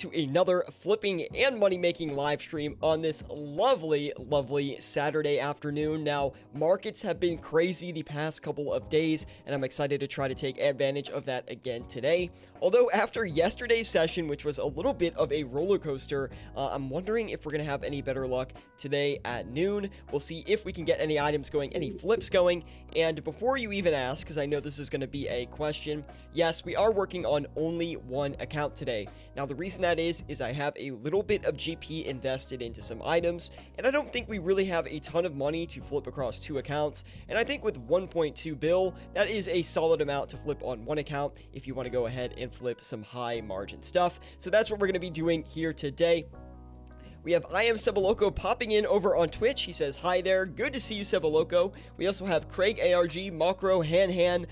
to another flipping and money-making live stream on this lovely Saturday afternoon. Now, markets have been crazy the past couple of days, and I'm excited to try to take advantage of that again today. Although after yesterday's session, which was a little bit of a roller coaster, I'm wondering if we're going to have any better luck today at noon. We'll see if we can get any items going, any flips going. And before you even ask, because I know this is going to be a question, yes, we are working on only one account today. Now, the reason that is I have a little bit of GP invested into some items, and I don't think we really have a ton of money to flip across two accounts. And I think with 1.2 bill, that is a solid amount to flip on one account if you want to go ahead and flip some high margin stuff. So that's what we're going to be doing here today. We have I Am Sebaloco popping in over on Twitch. He says, hi there. Good to see you, Sebaloco. We also have Craig ARG, Makro, Han,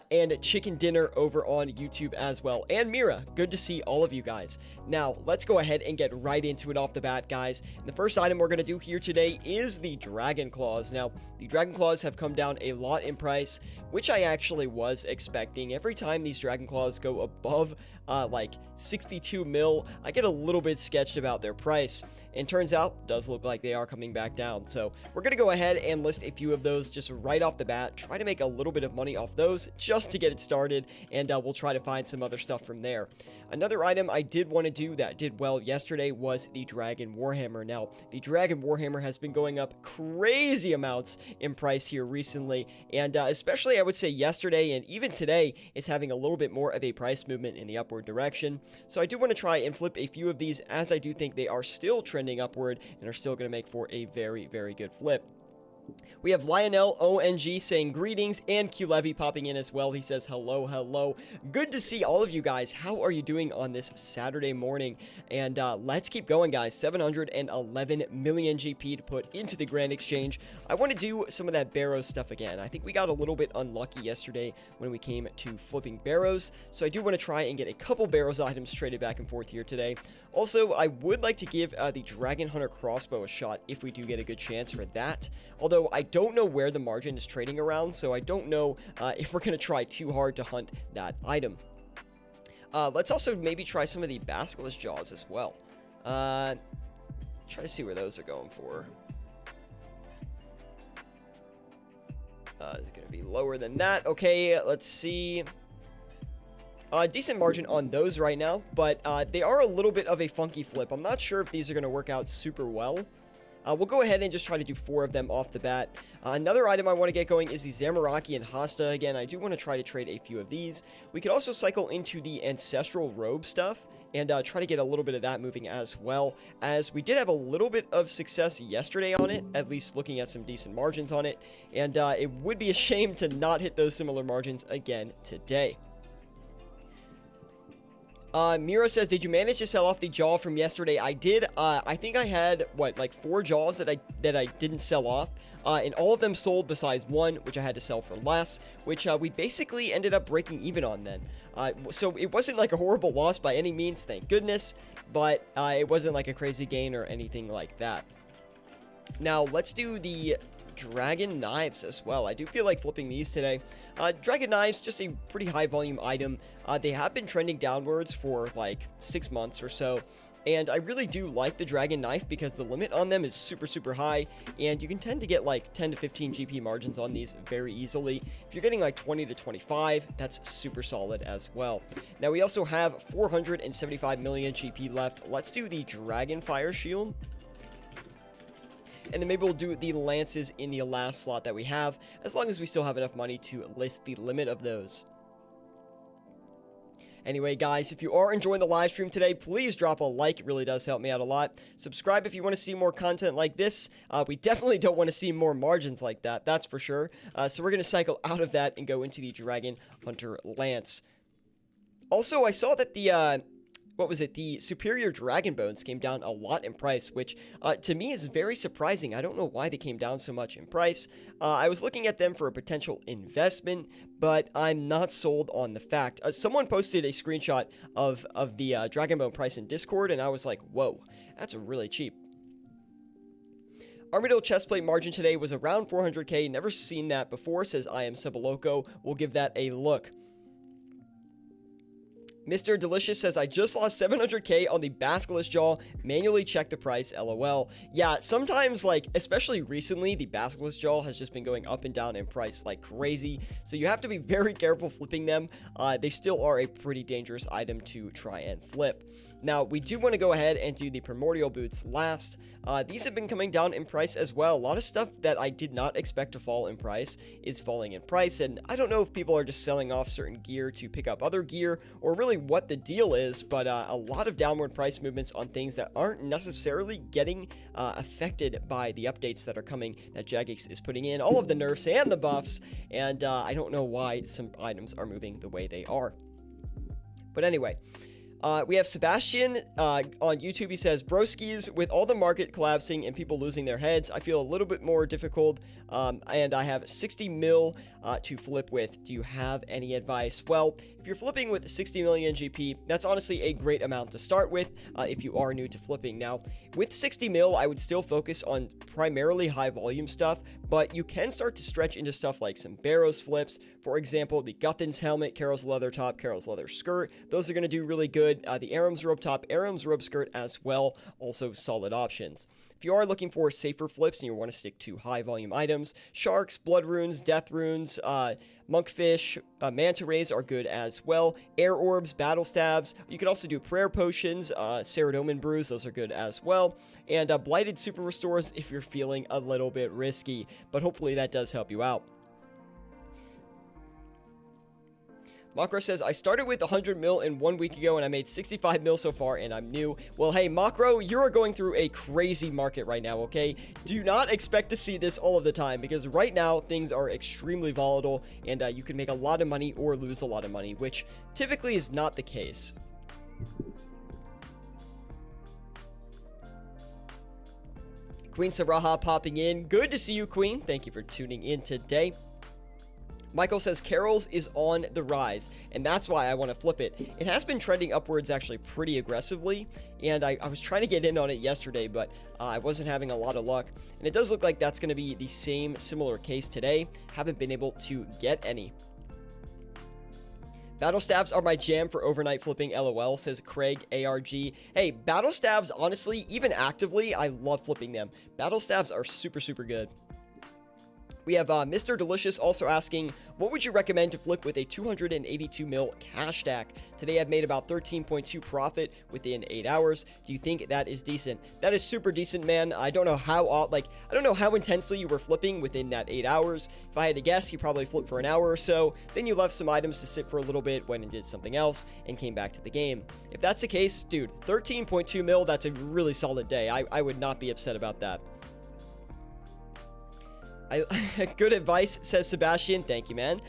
and Chicken Dinner over on YouTube as well. And Mira, good to see all of you guys. Now, let's go ahead and get right into it off the bat, guys. And the first item we're going to do here today is the Dragon Claws. Now, the Dragon Claws have come down a lot in price, which I actually was expecting. Every time these Dragon Claws go above like 62 mil, I get a little bit sketched about their price. And turns out, does look like they are coming back down. So we're going to go ahead and list a few of those just right off the bat. Try to make a little bit of money off those just to get it started. And we'll try to find some other stuff from there. Another item I did want to do that did well yesterday was the Dragon Warhammer. Now, the Dragon Warhammer has been going up crazy amounts in price here recently. And especially, I would say yesterday and even today, it's having a little bit more of a price movement in the upward direction. So I do want to try and flip a few of these, as I do think they are still trending upward and are still going to make for a very good flip. We have Lionel ONG saying greetings, and Q Levy popping in as well. He says hello. Good to see all of you guys. How are you doing on this Saturday morning? And let's keep going, guys. 711 million GP to put into the Grand Exchange. I want to do some of that Barrows stuff again. I think we got a little bit unlucky yesterday when we came to flipping Barrows, so I do want to try and get a couple Barrows items traded back and forth here today. Also, I would like to give the Dragon Hunter crossbow a shot if we do get a good chance for that. Although I don't know where the margin is trading around, so I don't know if we're going to try too hard to hunt that item. Let's also maybe try some of the Basilisk Jaws as well. Try to see where those are going for. It's going to be lower than that. Okay, let's see. Decent margin on those right now, but they are a little bit of a funky flip. I'm not sure if these are going to work out super well. We'll go ahead and just try to do 4 of them off the bat. Another item I want to get going is the Zamaraki and Hasta. Again, I do want to try to trade a few of these. We could also cycle into the Ancestral Robe stuff and try to get a little bit of that moving as well, as we did have a little bit of success yesterday on it, at least looking at some decent margins on it, and it would be a shame to not hit those similar margins again today. Mira says, did you manage to sell off the jaw from yesterday? I did. I think I had, like 4 jaws that I didn't sell off, and all of them sold besides one, which I had to sell for less, which we basically ended up breaking even on then. So it wasn't like a horrible loss by any means, thank goodness, but it wasn't like a crazy gain or anything like that. Now, let's do the Dragon Knives as well. I do feel like flipping these today. Dragon Knives, just a pretty high volume item. They have been trending downwards for like 6 months or so, and I really do like the Dragon Knife because the limit on them is super high, and you can tend to get like 10 to 15 GP margins on these very easily. If you're getting like 20 to 25, that's super solid as well. Now, we also have 475 million GP left. Let's do the Dragon Fire Shield. And then maybe we'll do the lances in the last slot that we have, as long as we still have enough money to list the limit of those. Anyway, guys, if you are enjoying the live stream today, please drop a like. It really does help me out a lot. Subscribe if you want to see more content like this. We definitely don't want to see more margins like that, that's for sure. So we're going to cycle out of that and go into the Dragon Hunter Lance. Also, I saw that the what was it? The Superior Dragon Bones came down a lot in price, which to me is very surprising. I don't know why they came down so much in price. I was looking at them for a potential investment, but I'm not sold on the fact. Someone posted a screenshot of the Dragon Bone price in Discord, and I was like, whoa, that's really cheap. Armadillo chestplate margin today was around 400k. Never seen that before, says I Am Sebaloco. We'll give that a look. Mr. Delicious says, I just lost 700k on the Basilisk Jaw. Manually check the price, lol. Yeah, sometimes, like, especially recently, the Basilisk Jaw has just been going up and down in price like crazy. So you have to be very careful flipping them. They still are a pretty dangerous item to try and flip. Now, we do want to go ahead and do the Primordial Boots last. These have been coming down in price as well. A lot of stuff that I did not expect to fall in price is falling in price, and I don't know if people are just selling off certain gear to pick up other gear, or really what the deal is, but a lot of downward price movements on things that aren't necessarily getting affected by the updates that are coming that Jagex is putting in, all of the nerfs and the buffs, and I don't know why some items are moving the way they are. But anyway, we have Sebastian on YouTube. He says, broskies, with all the market collapsing and people losing their heads, I feel a little bit more difficult, and I have 60 mil to flip with. Do you have any advice? Well, if you're flipping with 60 million GP, that's honestly a great amount to start with if you are new to flipping. Now, with 60 mil, I would still focus on primarily high volume stuff, but you can start to stretch into stuff like some Barrows flips. For example, the Guthin's helmet, Carol's leather top, Carol's leather skirt. Those are going to do really good. The Aram's robe top, Aram's robe skirt as well, also solid options. If you are looking for safer flips and you want to stick to high volume items, sharks, blood runes, death runes, monkfish, manta rays are good as well. Air orbs, battle stabs. You can also do prayer potions, Ceradomin brews. Those are good as well. And blighted super restores if you're feeling a little bit risky, but hopefully that does help you out. Makro says, I started with 100 mil in 1 week ago and I made 65 mil so far and I'm new. Well, hey, Makro, you are going through a crazy market right now, okay? Do not expect to see this all of the time because right now things are extremely volatile and you can make a lot of money or lose a lot of money, which typically is not the case. Queen Saraha popping in. Good to see you, Queen. Thank you for tuning in today. Michael says Carol's is on the rise, and that's why I want to flip it. It has been trending upwards actually pretty aggressively, and I was trying to get in on it yesterday, but I wasn't having a lot of luck. And it does look like that's going to be the similar case today. Haven't been able to get any. Battle stabs are my jam for overnight flipping, lol, says Craig ARG. Hey, battle stabs, honestly, even actively, I love flipping them. Battle stabs are super, super good. We have Mr. Delicious also asking, what would you recommend to flip with a 282 mil cash stack? Today I've made about 13.2 profit within 8 hours. Do you think that is decent? That is super decent, man. I don't know how, I don't know how intensely you were flipping within that 8 hours. If I had to guess, you probably flipped for an hour or so. Then you left some items to sit for a little bit, went and did something else, and came back to the game. If that's the case, dude, 13.2 mil, that's a really solid day. I would not be upset about that. Good advice, says Sebastian. Thank you, man.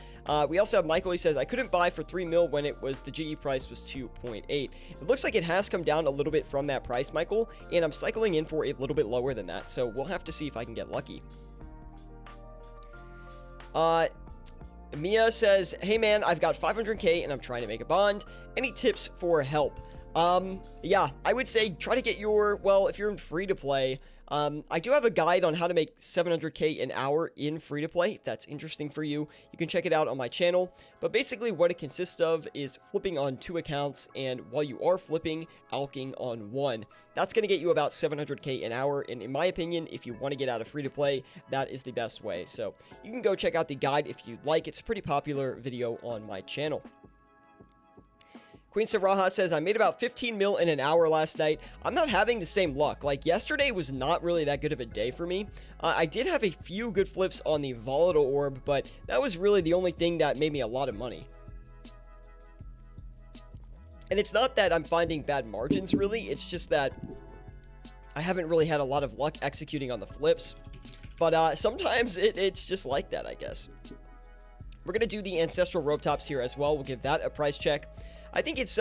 We also have Michael. He says, I couldn't buy for 3 mil when it was the GE price was 2.8. It looks like it has come down a little bit from that price, Michael, and I'm cycling in for a little bit lower than that, so we'll have to see if I can get lucky. Mia says, hey man, I've got 500k and I'm trying to make a bond. Any tips for help? Yeah, I would say try to get your, well, if you're in free to play, I do have a guide on how to make 700k an hour in free to play. If that's interesting for you, you can check it out on my channel. But basically what it consists of is flipping on 2 accounts, and while you are flipping, alking on 1. That's going to get you about 700k an hour, and in my opinion, if you want to get out of free to play, that is the best way. So you can go check out the guide if you'd like. It's a pretty popular video on my channel. Queen Saraha says, I made about 15 mil in an hour last night. I'm not having the same luck. Like, yesterday was not really that good of a day for me. I did have a few good flips on the volatile orb, but that was really the only thing that made me a lot of money. And it's not that I'm finding bad margins, really. It's just that I haven't really had a lot of luck executing on the flips. But sometimes it's just like that, I guess. We're going to do the Ancestral Robe Tops here as well. We'll give that a price check. I think it's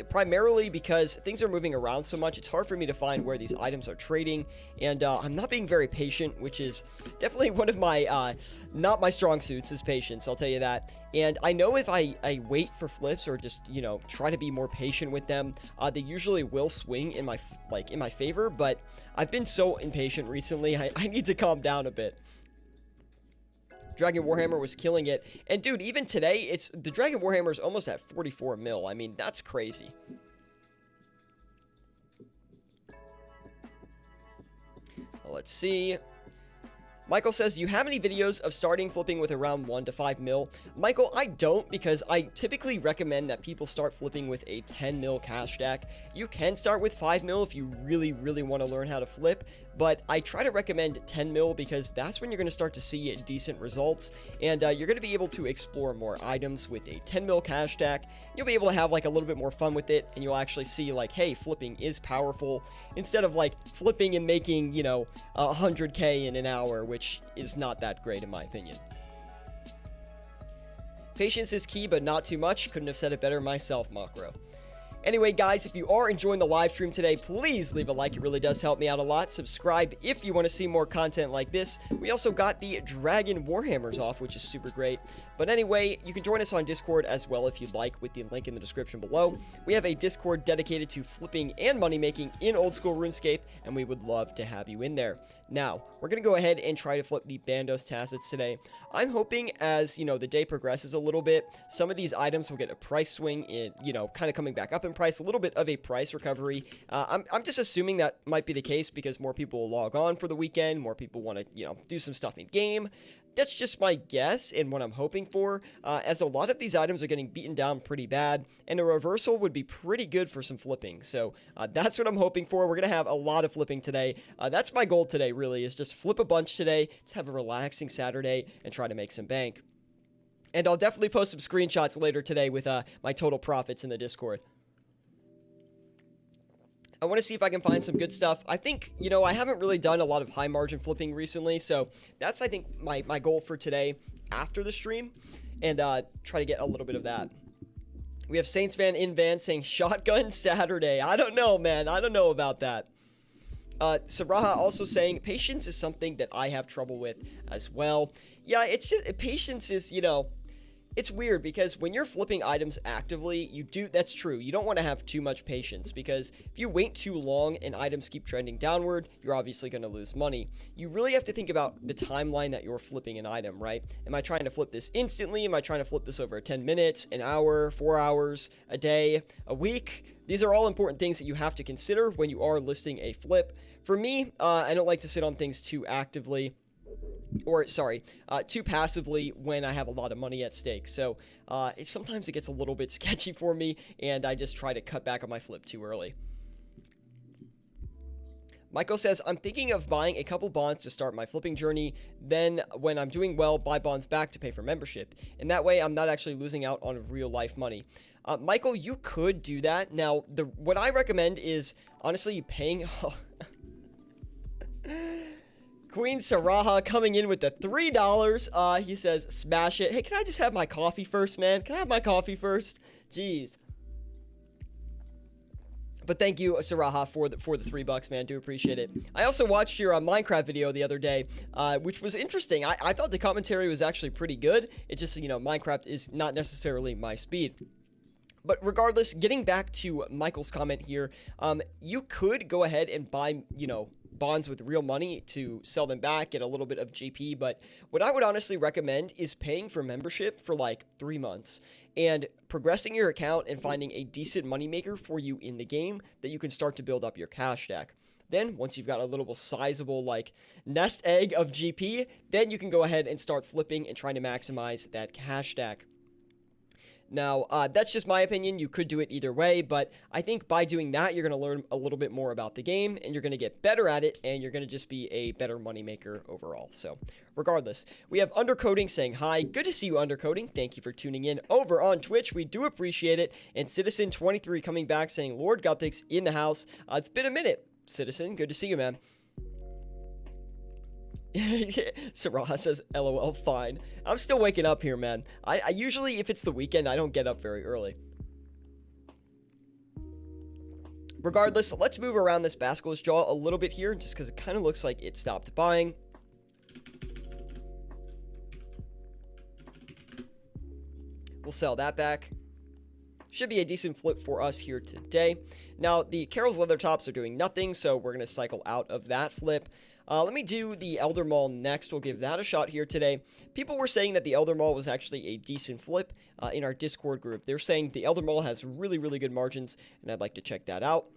primarily because things are moving around so much. It's hard for me to find where these items are trading, and I'm not being very patient, which is definitely one of my, not my strong suits is patience, I'll tell you that. And I know if I wait for flips or just, you know, try to be more patient with them, they usually will swing in my, in my favor, but I've been so impatient recently, I need to calm down a bit. Dragon Warhammer was killing it. And dude, even today, the Dragon Warhammer is almost at 44 mil. I mean, that's crazy. Let's see. Michael says, you have any videos of starting flipping with around 1 to 5 mil? Michael, I don't, because I typically recommend that people start flipping with a 10 mil cash stack. You can start with 5 mil if you really, really want to learn how to flip, but I try to recommend 10 mil because that's when you're going to start to see decent results, and you're going to be able to explore more items with a 10 mil cash stack. You'll be able to have like a little bit more fun with it, and you'll actually see like, hey, flipping is powerful, instead of like flipping and making, you know, 100K in an hour, which is not that great in my opinion. Patience is key, but not too much. Couldn't have said it better myself, Makro. Anyway, guys, if you are enjoying the live stream today, please leave a like. It really does help me out a lot. Subscribe if you want to see more content like this. We also got the Dragon Warhammers off, which is super great. But anyway, you can join us on Discord as well if you'd like, with the link in the description below. We have a Discord dedicated to flipping and money making in old school RuneScape, and we would love to have you in there. Now, we're going to go ahead and try to flip the Bandos Tassets today. I'm hoping as, you know, the day progresses a little bit, some of these items will get a price swing in, you know, kind of coming back up in price, a little bit of a price recovery. I'm just assuming that might be the case because more people will log on for the weekend, more people want to, you know, do some stuff in game. That's just my guess and what I'm hoping for, as a lot of these items are getting beaten down pretty bad, and a reversal would be pretty good for some flipping. So that's what I'm hoping for. We're going to have a lot of flipping today. That's my goal today, really, is just flip a bunch today, just have a relaxing Saturday, and try to make some bank. And I'll definitely post some screenshots later today with my total profits in the Discord. I want to see if I can find some good stuff. I think, you know, I haven't really done a lot of high margin flipping recently, so that's, I think, my goal for today after the stream, and try to get a little bit of that. We have Saints Van in Van saying Shotgun Saturday. I don't know, man. I don't know about that. Saraha also saying patience is something that I have trouble with as well. Yeah, it's just, patience is, you know, it's weird because when you're flipping items actively, that's true. You don't want to have too much patience because if you wait too long and items keep trending downward, you're obviously going to lose money. You really have to think about the timeline that you're flipping an item, right? Am I trying to flip this instantly? Am I trying to flip this over 10 minutes, an hour, 4 hours, a day, a week? These are all important things that you have to consider when you are listing a flip. For me, I don't like to sit on things too actively. Too passively when I have a lot of money at stake. So sometimes it gets a little bit sketchy for me, and I just try to cut back on my flip too early. Michael says, I'm thinking of buying a couple bonds to start my flipping journey. Then when I'm doing well, buy bonds back to pay for membership. And that way I'm not actually losing out on real life money. Michael, you could do that. Now, what I recommend is honestly paying... Queen Saraha coming in with the $3. He says, smash it. Hey, can I just have my coffee first, man? Can I have my coffee first? Jeez. But thank you, Saraha, for the $3, man. Do appreciate it. I also watched your Minecraft video the other day, which was interesting. I thought the commentary was actually pretty good. It just, you know, Minecraft is not necessarily my speed. But regardless, getting back to Michael's comment here, you could go ahead and buy, you know, bonds with real money to sell them back, get a little bit of GP, but what I would honestly recommend is paying for membership for like 3 months and progressing your account and finding a decent moneymaker for you in the game that you can start to build up your cash stack. Then, once you've got a little sizable, like, nest egg of GP, then you can go ahead and start flipping and trying to maximize that cash stack. Now, that's just my opinion. You could do it either way, but I think by doing that, you're going to learn a little bit more about the game, and you're going to get better at it, and you're going to just be a better moneymaker overall. So, regardless, we have Undercoding saying hi. Good to see you, Undercoding. Thank you for tuning in over on Twitch. We do appreciate it. And Citizen23 coming back saying, Lord Guptix in the house. It's been a minute, Citizen. Good to see you, man. Saraha says, LOL, fine. I'm still waking up here, man. I usually, if it's the weekend, I don't get up very early. Regardless, let's move around this Basilisk Jaw a little bit here, just because it kind of looks like it stopped buying. We'll sell that back. Should be a decent flip for us here today. Now, the Carol's Leather Tops are doing nothing, so we're going to cycle out of that flip. Let me do the Elder Mall next. We'll give that a shot here today. People were saying that the Elder Mall was actually a decent flip in our Discord group. They're saying the Elder Mall has really, really good margins, and I'd like to check that out.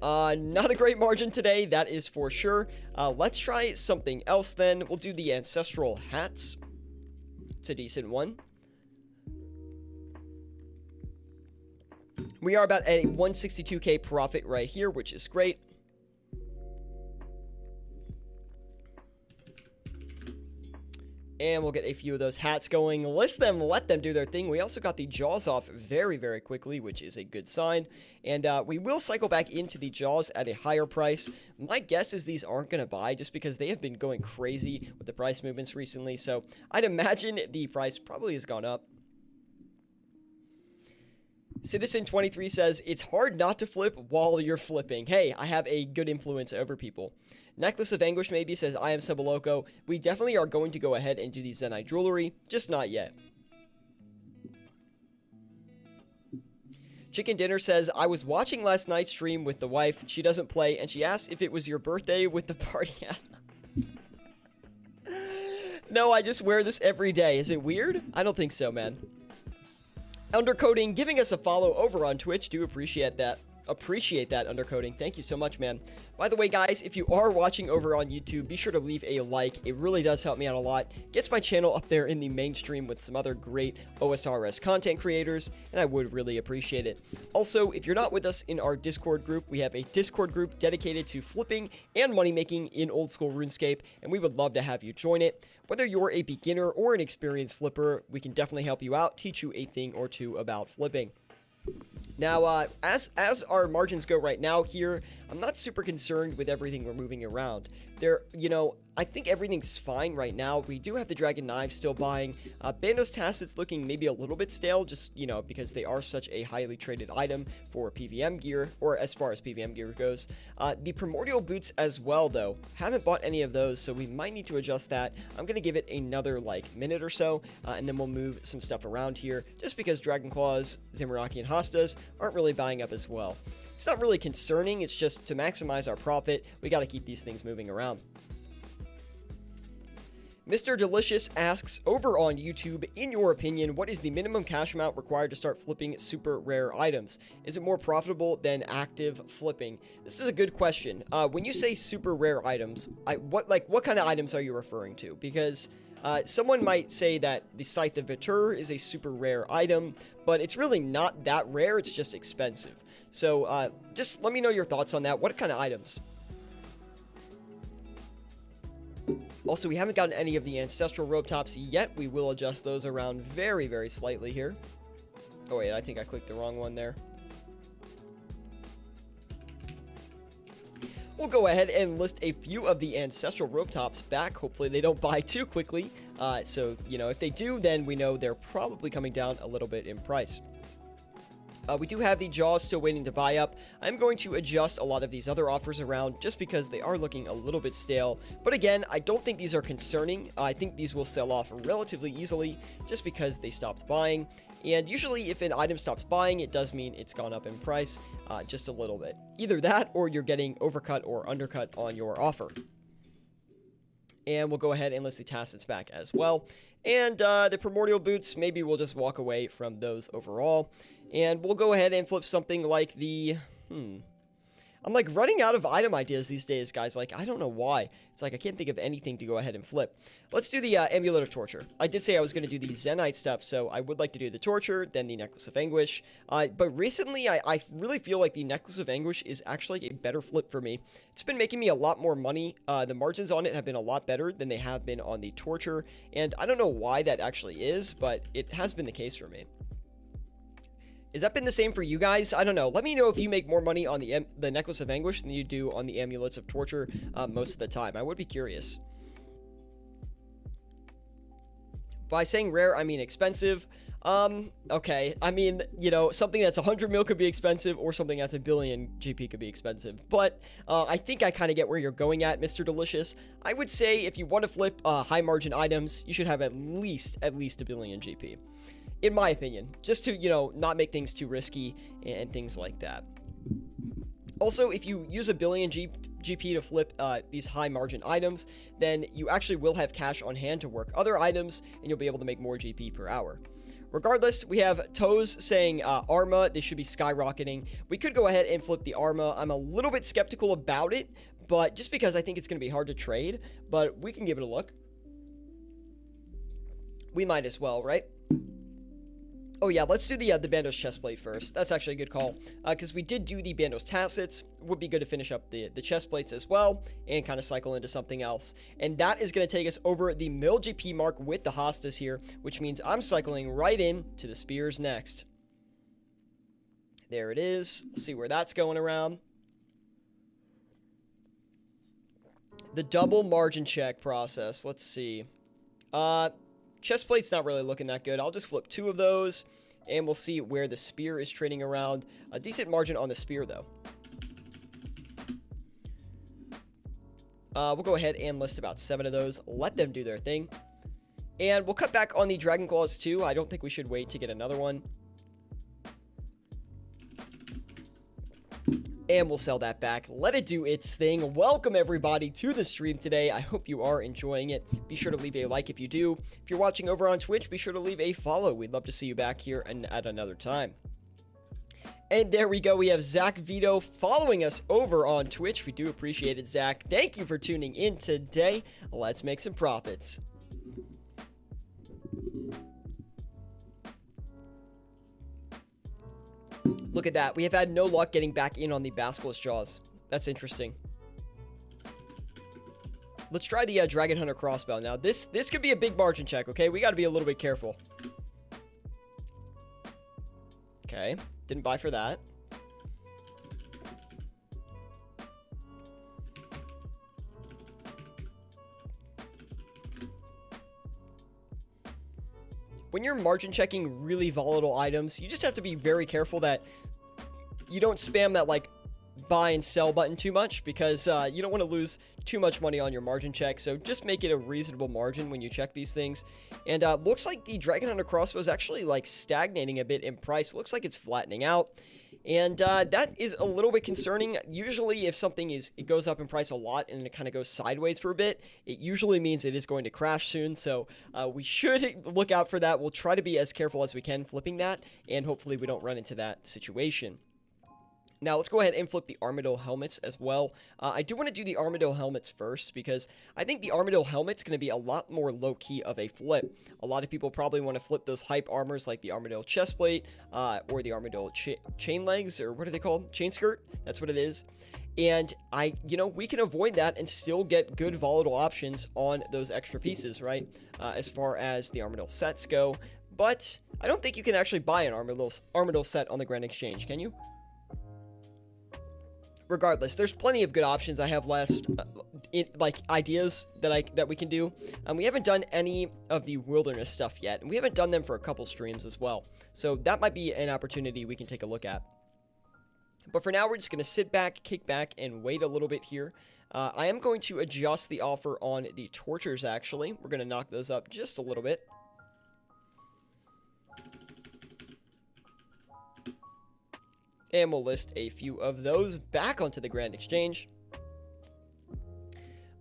Not a great margin today, that is for sure. Let's try something else then. We'll do the Ancestral Hats. It's a decent one. We are about a 162k profit right here, which is great. And we'll get a few of those hats going. Let them do their thing. We also got the jaws off very, very quickly, which is a good sign. And we will cycle back into the jaws at a higher price. My guess is these aren't going to buy just because they have been going crazy with the price movements recently. So I'd imagine the price probably has gone up. Citizen23 says, it's hard not to flip while you're flipping. Hey, I have a good influence over people. Necklace of Anguish maybe says, I am Sebaloco. We definitely are going to go ahead and do the Zenite Jewelry, just not yet. Chicken Dinner says, I was watching last night's stream with the wife. She doesn't play, and she asked if it was your birthday with the party hat. No, I just wear this every day. Is it weird? I don't think so, man. Undercoding giving us a follow over on Twitch. Do appreciate that. Undercoding. Thank you so much, man. By the way, guys, if you are watching over on YouTube, be sure to leave a like. It really does help me out a lot. Gets my channel up there in the mainstream with some other great OSRS content creators, and I would really appreciate it. Also, if you're not with us in our Discord group, we have a Discord group dedicated to flipping and money making in old school RuneScape, and we would love to have you join it. Whether you're a beginner or an experienced flipper, we can definitely help you out, teach you a thing or two about flipping. Now, as our margins go right now here, I'm not super concerned with everything we're moving around. I think everything's fine right now. We do have the Dragon Knives still buying. Bandos Tacit's looking maybe a little bit stale, just, because they are such a highly traded item for PVM gear, or as far as PVM gear goes. The Primordial Boots as well, though. Haven't bought any of those, so we might need to adjust that. I'm going to give it another, minute or so, and then we'll move some stuff around here, just because Dragon Claws, Zamorak, and Hostas aren't really buying up as well. It's not really concerning, it's just to maximize our profit, we got to keep these things moving around. Mr. Delicious asks, over on YouTube, in your opinion, what is the minimum cash amount required to start flipping super rare items? Is it more profitable than active flipping? This is a good question. When you say super rare items, what kind of items are you referring to? Because someone might say that the Scythe of Vitur is a super rare item, but it's really not that rare, it's just expensive. So just let me know your thoughts on that. What kind of items? Also, we haven't gotten any of the Ancestral Robe Tops yet. We will adjust those around very, very slightly here. Oh, wait, I think I clicked the wrong one there. We'll go ahead and list a few of the Ancestral Robe Tops back. Hopefully, they don't buy too quickly. So, if they do, then we know they're probably coming down a little bit in price. We do have the Jaws still waiting to buy up. I'm going to adjust a lot of these other offers around just because they are looking a little bit stale. But again, I don't think these are concerning. I think these will sell off relatively easily just because they stopped buying. And usually if an item stops buying, it does mean it's gone up in price just a little bit. Either that or you're getting overcut or undercut on your offer. And we'll go ahead and list the Tacits back as well. And the Primordial Boots, maybe we'll just walk away from those overall. And we'll go ahead and flip something like the... I'm running out of item ideas these days, guys. I don't know why. It's I can't think of anything to go ahead and flip. Let's do the Amulet of Torture. I did say I was going to do the Zenite stuff, so I would like to do the Torture, then the Necklace of Anguish. But recently, I really feel like the Necklace of Anguish is actually a better flip for me. It's been making me a lot more money. The margins on it have been a lot better than they have been on the Torture. And I don't know why that actually is, but it has been the case for me. Has that been the same for you guys? I don't know. Let me know if you make more money on the Necklace of Anguish than you do on the Amulets of Torture most of the time. I would be curious. By saying rare, I mean expensive. Okay. I mean, something that's 100 mil could be expensive, or something that's 1 billion GP could be expensive. But I think I kind of get where you're going at, Mr. Delicious. I would say if you want to flip high margin items, you should have at least 1 billion GP. In my opinion, just to, not make things too risky and things like that. Also, if you use 1 billion GP to flip these high margin items, then you actually will have cash on hand to work other items, and you'll be able to make more GP per hour. Regardless, we have Toes saying Arma, they should be skyrocketing. We could go ahead and flip the Arma. I'm a little bit skeptical about it, but just because I think it's going to be hard to trade, but we can give it a look. We might as well, right? Oh yeah, let's do the Bandos chestplate first. That's actually a good call, because we did do the Bandos tacits. Would be good to finish up the chestplates as well, and kind of cycle into something else. And that is going to take us over the mil GP mark with the hostas here, which means I'm cycling right in to the spears next. There it is. Let's see where that's going around. The double margin check process. Let's see. Chestplate's not really looking that good. I'll just flip 2 of those, and we'll see where the spear is trading around. A decent margin on the spear, though. We'll go ahead and list about 7 of those. Let them do their thing. And we'll cut back on the Dragon Claws, too. I don't think we should wait to get another one. And we'll sell that back. Let it do its thing. Welcome everybody to the stream today. I hope you are enjoying it. Be sure to leave a like if you do. If you're watching over on Twitch, be sure to leave a follow. We'd love to see you back here and at another time. And there we go. We have Zach Vito following us over on Twitch. We do appreciate it, Zach. Thank you for tuning in today. Let's make some profits. Look at that. We have had no luck getting back in on the Basilisk Jaws. That's interesting. Let's try the Dragon Hunter Crossbow. Now, this could be a big margin check, okay? We got to be a little bit careful. Okay. Didn't buy for that. When you're margin checking really volatile items, you just have to be very careful that you don't spam that like buy and sell button too much, because you don't want to lose too much money on your margin check. So just make it a reasonable margin when you check these things. And looks like the Dragon Hunter Crossbow is actually like stagnating a bit in price. Looks like it's flattening out. And that is a little bit concerning. Usually if something it goes up in price a lot and it kind of goes sideways for a bit, it usually means it is going to crash soon. So we should look out for that. We'll try to be as careful as we can flipping that, and hopefully we don't run into that situation. Now, let's go ahead and flip the Armadillo helmets as well. I do want to do the Armadillo helmets first, because I think the Armadillo helmet's going to be a lot more low-key of a flip. A lot of people probably want to flip those hype armors like the Armadillo chestplate or the Armadillo chain legs, or what are they called? Chain skirt? That's what it is. And we can avoid that and still get good volatile options on those extra pieces, right? As far as the Armadillo sets go. But I don't think you can actually buy an Armadillo set on the Grand Exchange, can you? Regardless, there's plenty of good options I have left, like ideas that we can do. We haven't done any of the wilderness stuff yet, and we haven't done them for a couple streams as well. So that might be an opportunity we can take a look at. But for now, we're just going to sit back, kick back, and wait a little bit here. I am going to adjust the offer on the tortures, actually. We're going to knock those up just a little bit. And we'll list a few of those back onto the Grand Exchange.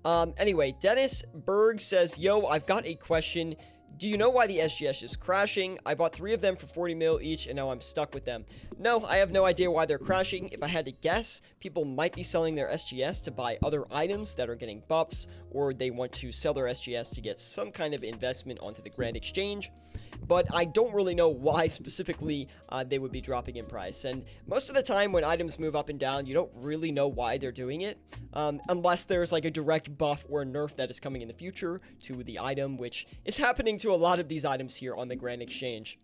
Anyway, Dennis Berg says, yo, I've got a question. Do you know why the SGS is crashing? I bought 3 of them for 40 mil each, and now I'm stuck with them. No, I have no idea why they're crashing. If I had to guess, people might be selling their SGS to buy other items that are getting buffs, or they want to sell their SGS to get some kind of investment onto the Grand Exchange. But I don't really know why specifically they would be dropping in price. And most of the time when items move up and down, you don't really know why they're doing it, unless there's like a direct buff or nerf that is coming in the future to the item, which is happening to a lot of these items here on the Grand Exchange.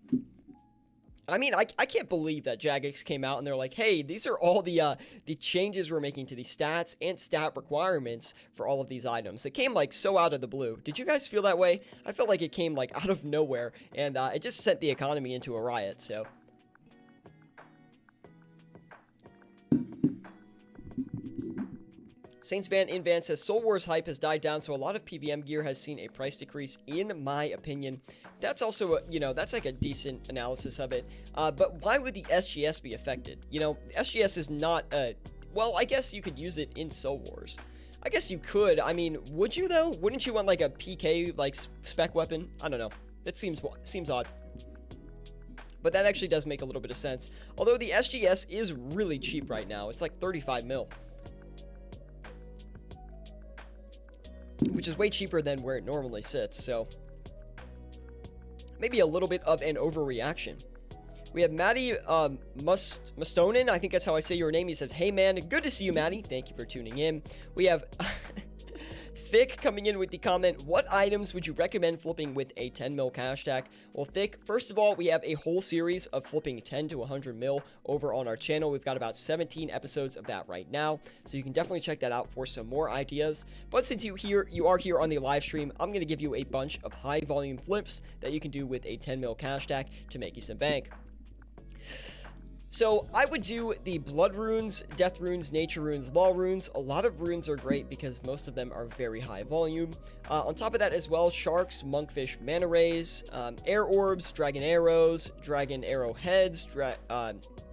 I mean, I can't believe that Jagex came out and they're like, hey, these are all the changes we're making to the stats and stat requirements for all of these items. It came like so out of the blue. Did you guys feel that way? I felt like it came like out of nowhere, and it just sent the economy into a riot, so. Saints Van in Van says, Soul Wars hype has died down, so a lot of PVM gear has seen a price decrease, in my opinion. That's also, that's like a decent analysis of it. But why would the SGS be affected? SGS is not Well, I guess you could use it in Soul Wars. I guess you could. I mean, would you though? Wouldn't you want like a PK like spec weapon? I don't know. It seems odd. But that actually does make a little bit of sense. Although the SGS is really cheap right now. It's like 35 mil. Which is way cheaper than where it normally sits. So maybe a little bit of an overreaction. We have Maddie Mustonen. I think that's how I say your name. He says, hey man, good to see you, Maddie. Thank you for tuning in. We have Thick coming in with the comment, what items would you recommend flipping with a 10 mil cash stack? Well, Thick, first of all, we have a whole series of flipping 10 to 100 mil over on our channel. We've got about 17 episodes of that right now, so you can definitely check that out for some more ideas. But since you are here on the live stream, I'm going to give you a bunch of high volume flips that you can do with a 10 mil cash stack to make you some bank. So I would do the blood runes, death runes, nature runes, law runes. A lot of runes are great because most of them are very high volume. On top of that as well, sharks, monkfish, manta rays, air orbs, dragon arrows, dragon arrowheads,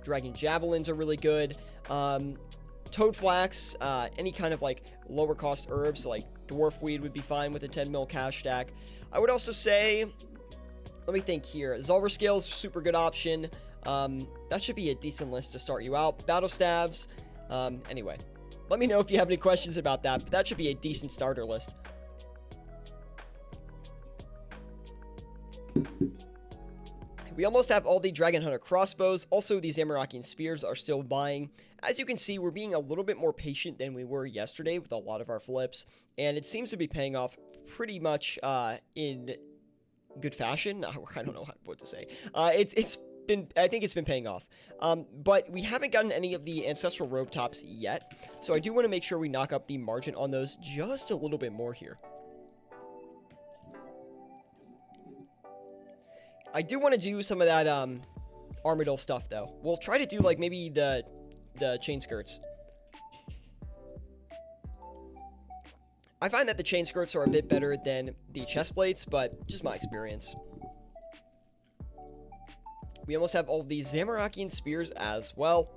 dragon javelins are really good. Toad flax, any kind of like lower cost herbs, so like dwarf weed would be fine with a 10 mil cash stack. I would also say, let me think here, Zulver scales, super good option. That should be a decent list to start you out. Battle stabs. Anyway, let me know if you have any questions about that, but that should be a decent starter list. We almost have all the Dragon Hunter crossbows. Also, these Amarakian spears are still buying. As you can see, we're being a little bit more patient than we were yesterday with a lot of our flips, and it seems to be paying off pretty much in good fashion. I don't know what to say. I think it's been paying off. But we haven't gotten any of the ancestral robe tops yet, so I do want to make sure we knock up the margin on those just a little bit more here. I do want to do some of that Armadillo stuff though. We'll try to do like maybe the chain skirts. I find that the chain skirts are a bit better than the chest plates, but just my experience. We almost have all the Zamarakian spears as well.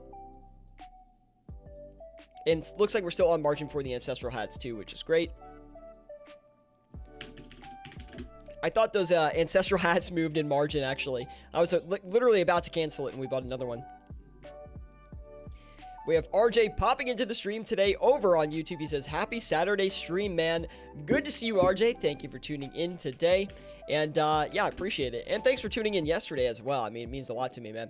And it looks like we're still on margin for the ancestral hats too, which is great. I thought those ancestral hats moved in margin, actually. I was literally about to cancel it, and we bought another one. We have RJ popping into the stream today over on YouTube. He says, happy Saturday stream, man. Good to see you, RJ. Thank you for tuning in today. And, yeah, I appreciate it. And thanks for tuning in yesterday as well. I mean, it means a lot to me, man.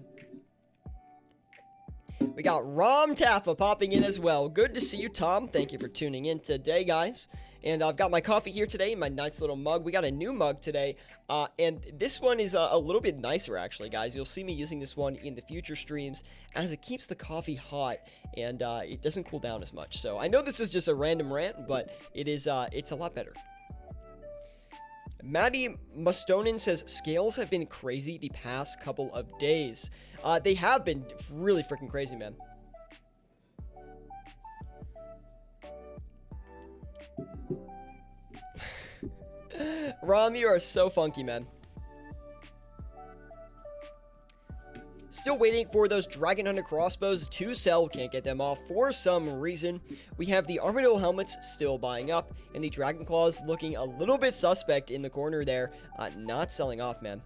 We got Rom Taffa popping in as well. Good to see you, Tom. Thank you for tuning in today, guys. And I've got my coffee here today, my nice little mug. We got a new mug today, and this one is a little bit nicer, actually, guys. You'll see me using this one in the future streams, as it keeps the coffee hot, and it doesn't cool down as much. So I know this is just a random rant, but it is it's a lot better. Maddie Mustonen says, scales have been crazy the past couple of days. They have been really freaking crazy, man. Rom, you are so funky, man. Still waiting for those Dragon Hunter crossbows to sell. Can't get them off for some reason. We have the Armadillo helmets still buying up, and the Dragon Claws looking a little bit suspect in the corner there. Not selling off, man.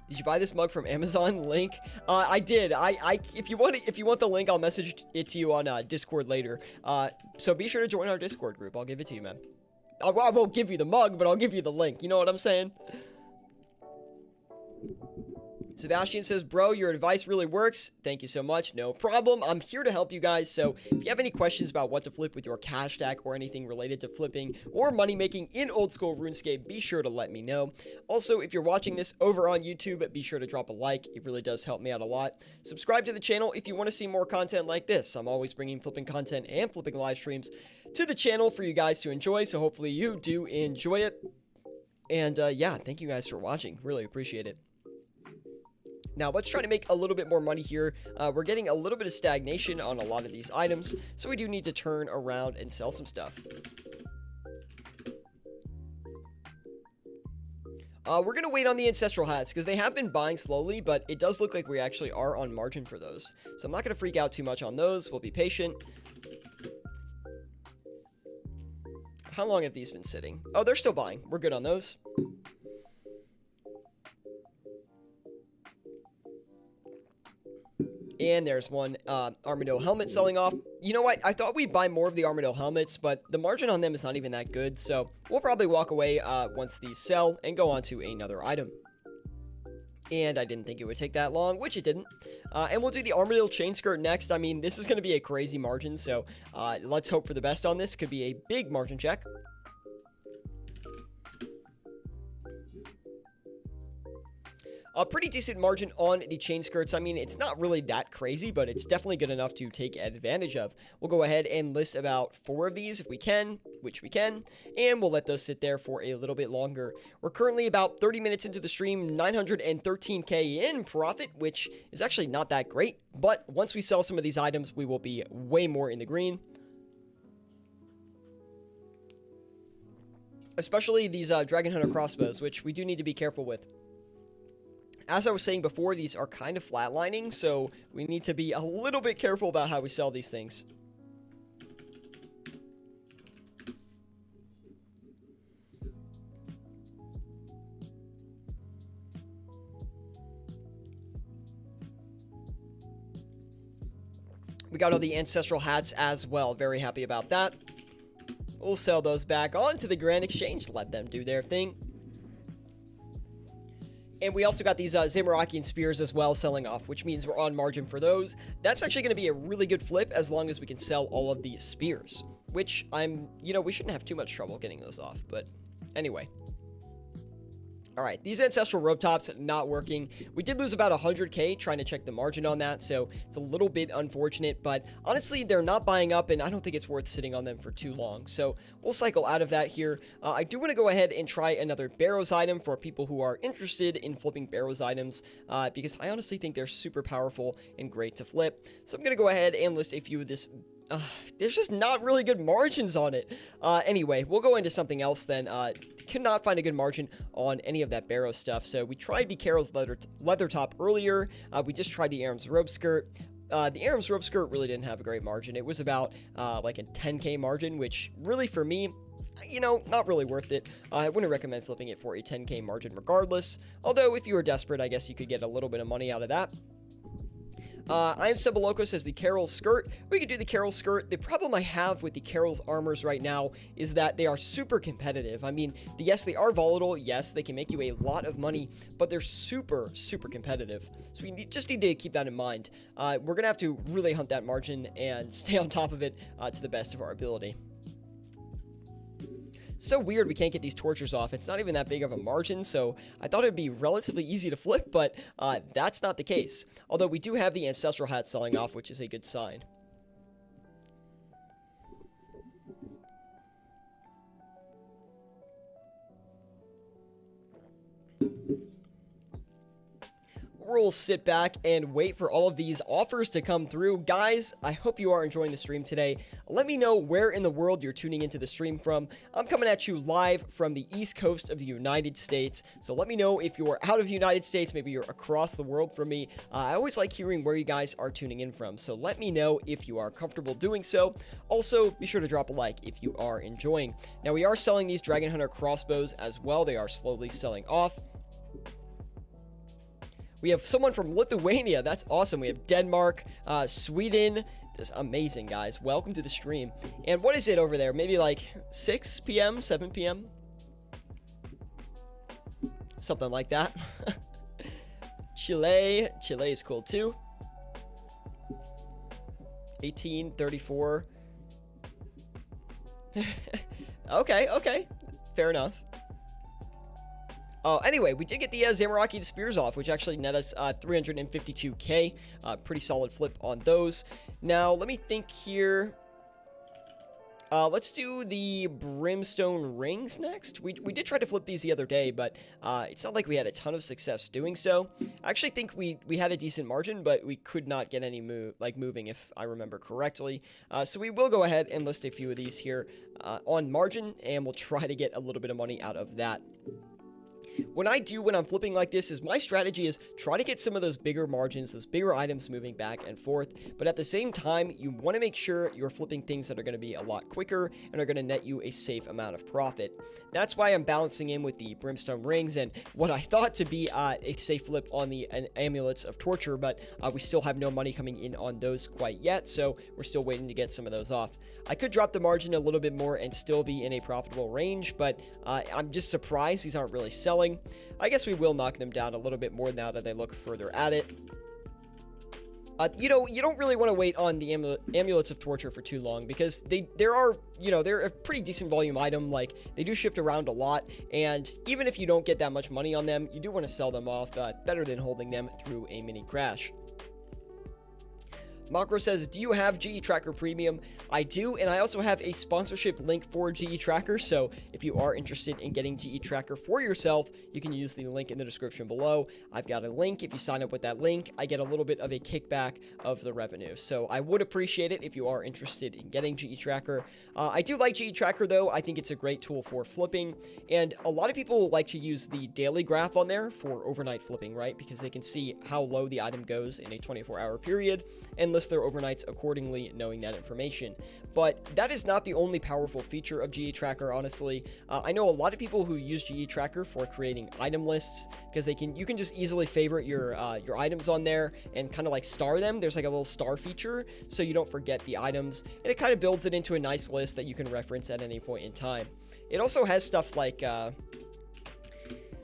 Did you buy this mug from Amazon? Link? I did. If you want the link, I'll message it to you on Discord later. So be sure to join our Discord group. I'll give it to you, man. I won't give you the mug, but I'll give you the link. You know what I'm saying? Sebastian says, bro, your advice really works. Thank you so much. No problem. I'm here to help you guys. So if you have any questions about what to flip with your cash stack or anything related to flipping or money making in old school RuneScape, be sure to let me know. Also, if you're watching this over on YouTube, be sure to drop a like. It really does help me out a lot. Subscribe to the channel if you want to see more content like this. I'm always bringing flipping content and flipping live streams to the channel for you guys to enjoy. So hopefully you do enjoy it. And yeah, thank you guys for watching. Really appreciate it. Now, let's try to make a little bit more money here. We're getting a little bit of stagnation on a lot of these items, so we do need to turn around and sell some stuff. We're going to wait on the ancestral hats because they have been buying slowly, but it does look like we actually are on margin for those. So I'm not going to freak out too much on those. We'll be patient. How long have these been sitting? Oh, they're still buying. We're good on those. And there's one Armadillo helmet selling off. You know what? I thought we'd buy more of the Armadillo helmets, but the margin on them is not even that good. So we'll probably walk away once these sell and go on to another item. And I didn't think it would take that long, which it didn't. And we'll do the Armadillo chain skirt next. I mean, this is going to be a crazy margin, so let's hope for the best on this. Could be a big margin check. A pretty decent margin on the chain skirts. I mean, it's not really that crazy, but it's definitely good enough to take advantage of. We'll go ahead and list about 4 of these if we can, which we can, and we'll let those sit there for a little bit longer. We're currently about 30 minutes into the stream, 913K in profit, which is actually not that great, but once we sell some of these items, we will be way more in the green. Especially these Dragon Hunter crossbows, which we do need to be careful with. As I was saying before, these are kind of flatlining, so we need to be a little bit careful about how we sell these things. We got all the ancestral hats as well. Very happy about that. We'll sell those back onto the Grand Exchange. Let them do their thing. And we also got these Zamorakian spears as well selling off, which means we're on margin for those. That's actually going to be a really good flip as long as we can sell all of these spears, which we shouldn't have too much trouble getting those off, but anyway. All right, these ancestral rope tops not working. We did lose about 100K trying to check the margin on that, so it's a little bit unfortunate, but honestly, they're not buying up, and I don't think it's worth sitting on them for too long, so we'll cycle out of that here. I do want to go ahead and try another Barrows item for people who are interested in flipping Barrows items, because I honestly think they're super powerful and great to flip. So I'm going to go ahead and list a few of this. There's just not really good margins on it. Anyway, we'll go into something else then. Could not find a good margin on any of that Barrow stuff. So we tried the Carol's leather top earlier. We just tried the Aram's rope skirt. The Aram's rope skirt really didn't have a great margin. It was about like a 10K margin, which really for me, not really worth it. I wouldn't recommend flipping it for a 10K margin regardless. Although if you were desperate, I guess you could get a little bit of money out of that. I am Sebaloco says the Carol's skirt. We could do the Carol's skirt. The problem I have with the Carol's armors right now is that they are super competitive. I mean, yes, they are volatile. Yes, they can make you a lot of money, but they're super, super competitive. So we just need to keep that in mind. We're going to have to really hunt that margin and stay on top of it to the best of our ability. So weird we can't get these tortures off. It's not even that big of a margin, so I thought it'd be relatively easy to flip, but that's not the case. Although we do have the ancestral hat selling off, which is a good sign. We'll sit back and wait for all of these offers to come through. Guys, I hope you are enjoying the stream today. Let me know where in the world you're tuning into the stream from. I'm coming at you live from the East Coast of the United States. So let me know if you're out of the United States, maybe you're across the world from me. I always like hearing where you guys are tuning in from. So let me know if you are comfortable doing so. Also, be sure to drop a like if you are enjoying. Now, we are selling these Dragon Hunter crossbows as well. They are slowly selling off. We have someone from Lithuania. That's awesome. We have Denmark, Sweden. That's amazing, guys. Welcome to the stream. And what is it over there? Maybe like 6 p.m., 7 p.m.? Something like that. Chile. Chile is cool too. 1834. Okay. Fair enough. Anyway, we did get the Zamorakian spears off, which actually net us 352K. Pretty solid flip on those. Now, let me think here. Let's do the brimstone rings next. We did try to flip these the other day, but it's not like we had a ton of success doing so. I actually think we had a decent margin, but we could not get any moving, if I remember correctly. So we will go ahead and list a few of these here on margin, and we'll try to get a little bit of money out of that. When I'm flipping like this, is my strategy is try to get some of those bigger margins, those bigger items moving back and forth. But at the same time, you want to make sure you're flipping things that are going to be a lot quicker and are going to net you a safe amount of profit. That's why I'm balancing in with the brimstone rings and what I thought to be a safe flip on the amulets of torture, but we still have no money coming in on those quite yet, so we're still waiting to get some of those off. I could drop the margin a little bit more and still be in a profitable range, but I'm just surprised these aren't really selling. I guess we will knock them down a little bit more now that they look further at it. You don't really want to wait on the amulets of torture for too long, because they're a pretty decent volume item. Like, they do shift around a lot, and even if you don't get that much money on them, you do want to sell them off better than holding them through a mini crash. Macro says, do you have GE Tracker Premium? I do, and I also have a sponsorship link for GE Tracker, so if you are interested in getting GE Tracker for yourself, you can use the link in the description below. I've got a link. If you sign up with that link, I get a little bit of a kickback of the revenue, so I would appreciate it if you are interested in getting GE Tracker. I do like GE Tracker, though. I think it's a great tool for flipping, and a lot of people like to use the daily graph on there for overnight flipping, right? Because they can see how low the item goes in a 24-hour period and list their overnights accordingly, knowing that information. But that is not the only powerful feature of GE Tracker, honestly. I know a lot of people who use GE Tracker for creating item lists, because you can just easily favorite your items on there and kind of like star them. There's like a little star feature, so you don't forget the items, and it kind of builds it into a nice list that you can reference at any point in time. It also has stuff like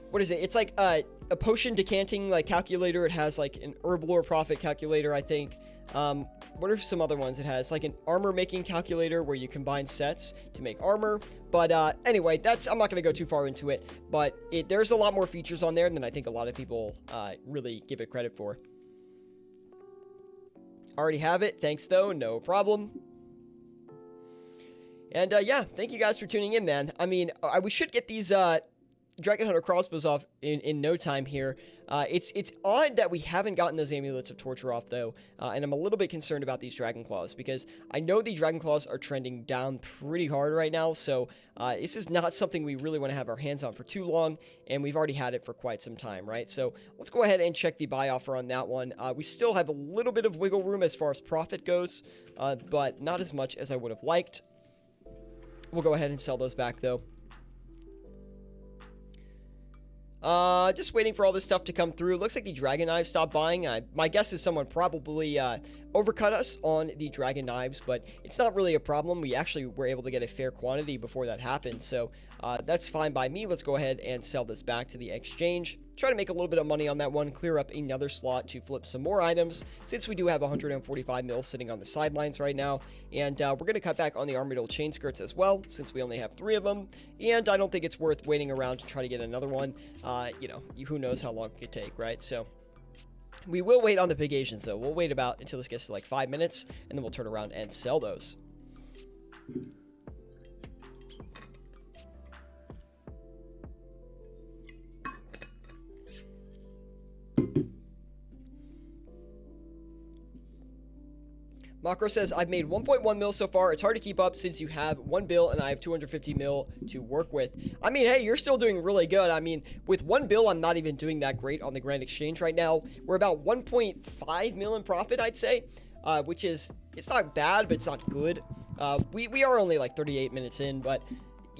what is it? It's like a potion decanting like calculator. It has like an herb lore profit calculator, I think. What are some other ones? It has like an armor making calculator where you combine sets to make armor. But anyway, I'm not going to go too far into it, but there's a lot more features on there than I think a lot of people really give it credit for. Already have it. Thanks though. No problem. And yeah, thank you guys for tuning in, man. I mean, we should get these Dragon Hunter crossbows off in no time here. It's odd that we haven't gotten those amulets of torture off, though, and I'm a little bit concerned about these dragon claws, because I know the dragon claws are trending down pretty hard right now, so this is not something we really want to have our hands on for too long, and we've already had it for quite some time, right? So let's go ahead and check the buy offer on that one. We still have a little bit of wiggle room as far as profit goes, but not as much as I would have liked. We'll go ahead and sell those back, though. Just waiting for all this stuff to come through. Looks like the Dragon Knives stopped buying. My guess is someone probably overcut us on the Dragon Knives, but it's not really a problem. We actually were able to get a fair quantity before that happened, so that's fine by me. Let's go ahead and sell this back to the exchange. Try to make a little bit of money on that one, clear up another slot to flip some more items, since we do have 145 mil sitting on the sidelines right now. And we're going to cut back on the Armadyl chain skirts as well, since we only have 3 of them, and I don't think it's worth waiting around to try to get another one. Who knows how long it could take, right? So we will wait on the big Asians, though. We'll wait about until this gets to like 5 minutes, and then we'll turn around and sell those. Macro says, I've made 1.1 mil so far. It's hard to keep up since you have 1 bill and I have 250 mil to work with. I mean, hey, you're still doing really good. I mean, with 1 bill, I'm not even doing that great on the Grand Exchange right now. We're about 1.5 mil in profit, I'd say, which is, it's not bad, but it's not good. We are only like 38 minutes in, but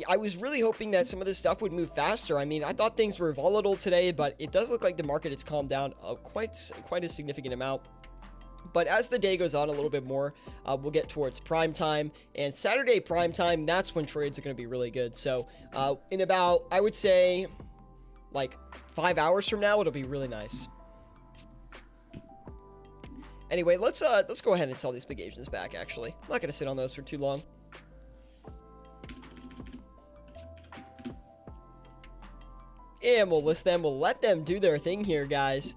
I was really hoping that some of this stuff would move faster. I mean, I thought things were volatile today, but it does look like the market has calmed down quite a significant amount. But as the day goes on a little bit more, we'll get towards prime time, and Saturday prime time, that's when trades are going to be really good. So in about, I would say, like 5 hours from now, it'll be really nice. Anyway, let's go ahead and sell these big Asians back, actually. I'm not going to sit on those for too long. And we'll list them. We'll let them do their thing here, guys.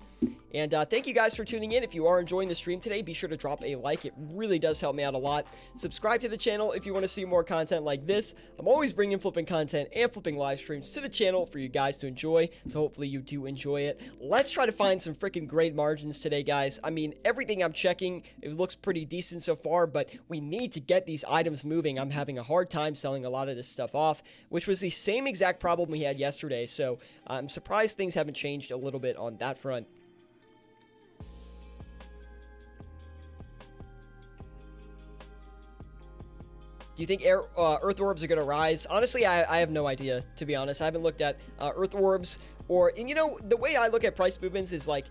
And thank you guys for tuning in. If you are enjoying the stream today, be sure to drop a like. It really does help me out a lot. Subscribe to the channel if you want to see more content like this. I'm always bringing flipping content and flipping live streams to the channel for you guys to enjoy, so hopefully you do enjoy it. Let's try to find some freaking great margins today, guys. I mean, everything I'm checking, it looks pretty decent so far, but we need to get these items moving. I'm having a hard time selling a lot of this stuff off, which was the same exact problem we had yesterday, so I'm surprised things haven't changed a little bit on that front. Do you think Earth Orbs are going to rise? Honestly, I have no idea, to be honest. I haven't looked at Earth Orbs and you know, the way I look at price movements is like,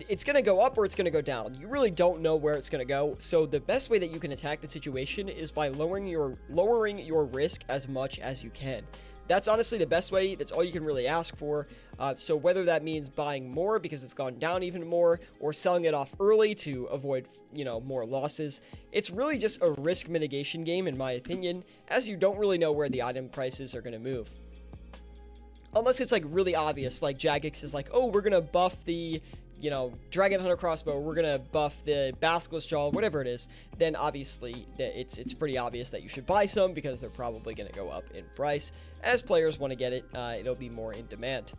it's going to go up or it's going to go down. You really don't know where it's going to go. So the best way that you can attack the situation is by lowering your risk as much as you can. That's honestly the best way. That's all you can really ask for. So whether that means buying more because it's gone down even more, or selling it off early to avoid, you know, more losses, it's really just a risk mitigation game, in my opinion, as you don't really know where the item prices are going to move. Unless it's like really obvious, like Jagex is like, oh, we're going to buff the, you know, Dragon Hunter crossbow, we're gonna buff the Basilisk Jaw, whatever it is, then obviously it's pretty obvious that you should buy some because they're probably gonna go up in price. As players want to get it, it'll be more in demand.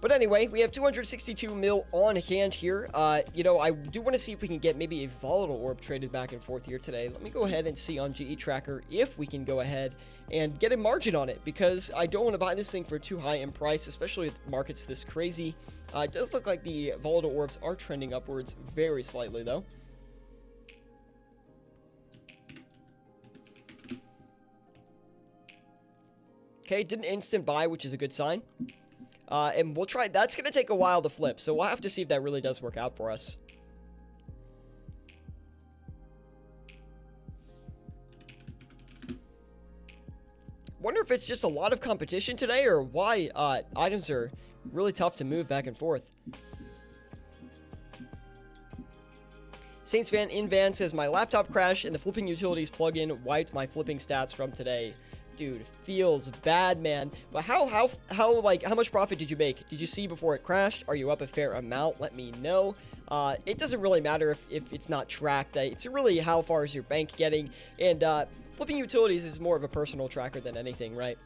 But anyway, we have 262 mil on hand here. You know, I do want to see if we can get maybe a volatile orb traded back and forth here today. Let me go ahead and see on GE Tracker if we can go ahead and get a margin on it, because I don't want to buy this thing for too high in price, especially with markets this crazy. It does look like the volatile orbs are trending upwards very slightly, though. Okay, did an instant buy, which is a good sign. And we'll try, that's going to take a while to flip, so we'll have to see if that really does work out for us. Wonder if it's just a lot of competition today, or why items are really tough to move back and forth. Saints Van in Van says, my laptop crashed and the flipping utilities plugin wiped my flipping stats from today. Dude, feels bad, man. But how much profit did you make? Did you see before it crashed? Are you up a fair amount? Let me know. It doesn't really matter if it's not tracked. It's really how far is your bank getting. And flipping utilities is more of a personal tracker than anything, right?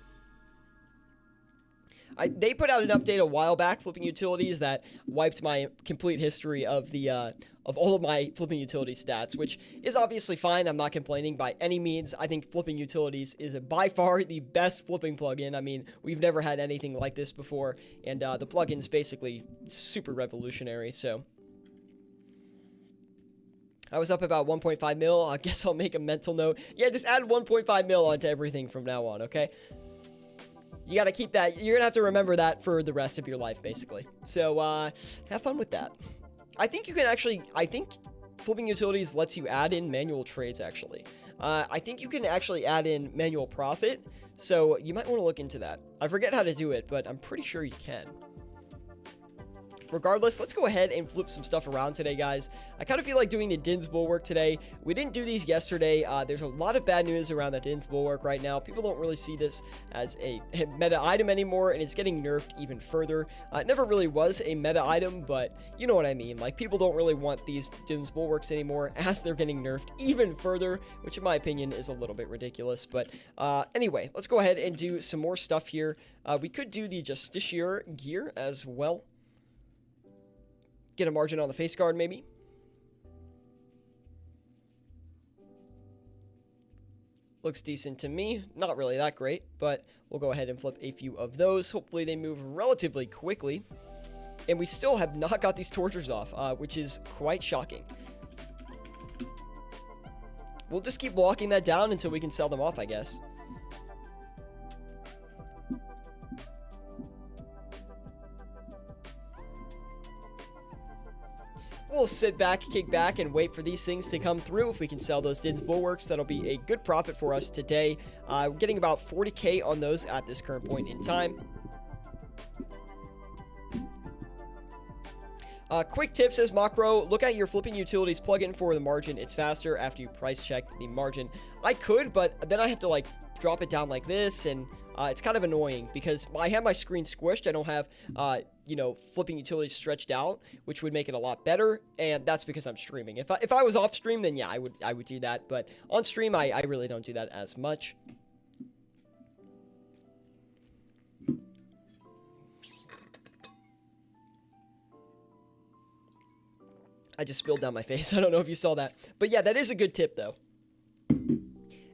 They put out an update a while back, flipping utilities, that wiped my complete history of the of all of my flipping utility stats, which is obviously fine. I'm not complaining by any means. I think flipping utilities is by far the best flipping plugin. I mean, we've never had anything like this before, and the plugin's basically super revolutionary. So I was up about 1.5 mil. I guess I'll make a mental note. Yeah, just add 1.5 mil onto everything from now on, okay? You got to keep that. You're going to have to remember that for the rest of your life, basically. So, have fun with that. I think you can actually, I think flipping utilities lets you add in manual trades, actually. I think you can actually add in manual profit, so you might want to look into that. I forget how to do it, but I'm pretty sure you can. Regardless, let's go ahead and flip some stuff around today, guys. I kind of feel like doing the Din's Bulwark today. We didn't do these yesterday. There's a lot of bad news around the Din's Bulwark right now. People don't really see this as a meta item anymore, and it's getting nerfed even further. It never really was a meta item, but you know what I mean. Like, people don't really want these Din's Bulwarks anymore as they're getting nerfed even further, which in my opinion is a little bit ridiculous. But anyway, let's go ahead and do some more stuff here. We could do the Justiciar gear as well. Get a margin on the face guard, maybe. Looks decent to me. Not really that great, but we'll go ahead and flip a few of those. Hopefully they move relatively quickly. And we still have not got these tortures off, which is quite shocking. We'll just keep walking that down until we can sell them off, I guess. We'll sit back, kick back, and wait for these things to come through. If we can sell those Din's Bulwarks, that'll be a good profit for us today. We're getting about 40k on those at this current point in time. Quick tip, says Macro, look at your flipping utilities plugin for the margin. It's faster after you price check the margin. I could, but then I have to like drop it down like this, and It's kind of annoying because I have my screen squished. I don't have, you know, flipping utilities stretched out, which would make it a lot better. And that's because I'm streaming. If I was off stream, then yeah, I would do that. But on stream, I really don't do that as much. I just spilled down my face. I don't know if you saw that. But yeah, that is a good tip, though.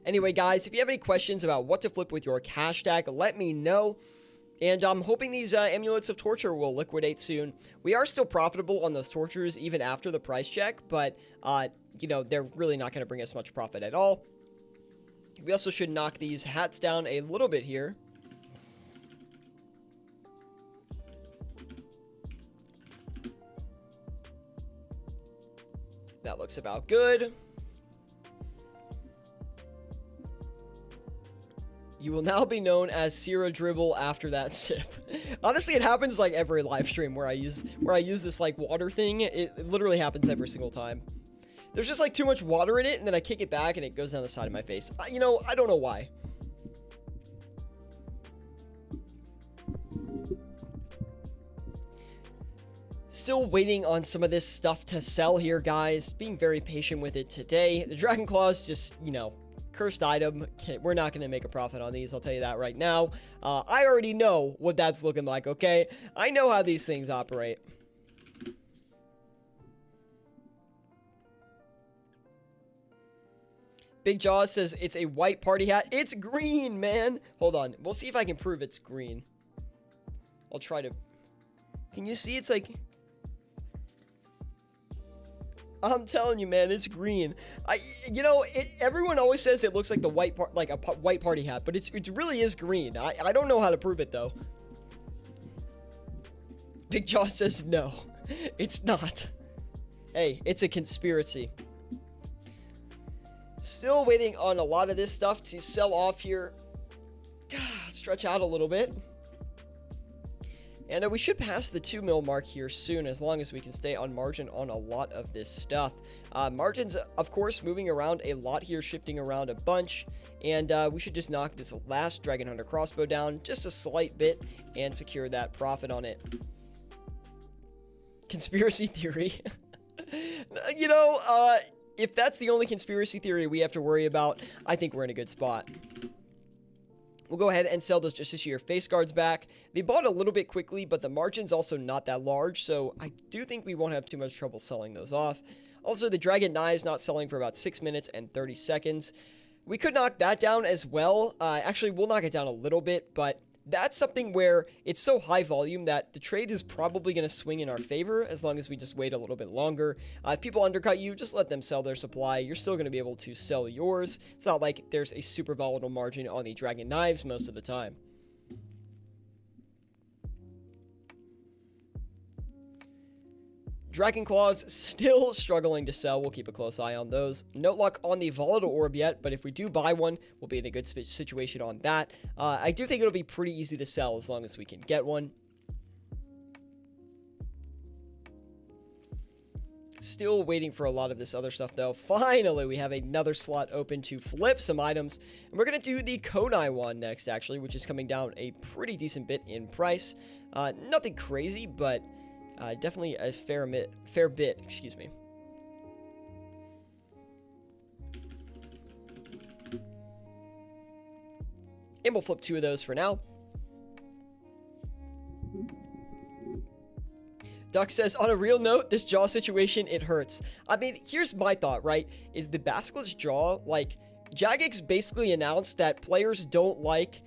Anyway, guys, if you have any questions about what to flip with your cash stack, let me know. And I'm hoping these amulets of torture will liquidate soon. We are still profitable on those tortures even after the price check, but, you know, they're really not going to bring us much profit at all. We also should knock these hats down a little bit here. That looks about good. You will now be known as Sierra Dribble after that sip. Honestly, it happens like every live stream where I use this like water thing. It literally happens every single time. There's just like too much water in it, and then I kick it back and it goes down the side of my face. You know, I don't know why. Still waiting on some of this stuff to sell here, guys. Being very patient with it today. The Dragon Claws just, you know, cursed item. We're not going to make a profit on these. I'll tell you that right now. I already know what that's looking like, okay? I know how these things operate. Big Jaws says it's a white party hat. It's green, man. Hold on. We'll see if I can prove it's green. I'll try to... Can you see? It's like... I'm telling you, man, it's green. You know, everyone always says it looks like the white part, like a white party hat, but it really is green. I don't know how to prove it though. Big Jaw says no, it's not. Hey, it's a conspiracy. Still waiting on a lot of this stuff to sell off here. Stretch out a little bit. And we should pass the 2 mil mark here soon, as long as we can stay on margin on a lot of this stuff. Margins, of course, moving around a lot here, shifting around a bunch. And we should just knock this last Dragon Hunter crossbow down just a slight bit and secure that profit on it. Conspiracy theory. You know, if that's the only conspiracy theory we have to worry about, I think we're in a good spot. We'll go ahead and sell those Justice Year face guards back. They bought a little bit quickly, but the margin's also not that large, so I do think we won't have too much trouble selling those off. Also, the Dragon Knives not selling for about 6 minutes and 30 seconds. We could knock that down as well. Actually, we'll knock it down a little bit, but that's something where it's so high volume that the trade is probably going to swing in our favor as long as we just wait a little bit longer. If people undercut you, just let them sell their supply. You're still going to be able to sell yours. It's not like there's a super volatile margin on the Dragon Knives most of the time. Dragon Claws still struggling to sell. We'll keep a close eye on those. No luck on the Volatile Orb yet, but if we do buy one, we'll be in a good situation on that. I do think it'll be pretty easy to sell as long as we can get one. Still waiting for a lot of this other stuff, though. Finally, we have another slot open to flip some items. And we're going to do the Konai one next, actually, which is coming down a pretty decent bit in price. Nothing crazy, but... definitely a fair bit, excuse me. And we'll flip 2 of those for now. Duck says, on a real note, this jaw situation, it hurts. I mean, here's my thought, right? Is the Basilisk jaw, like, Jagex basically announced that players don't like,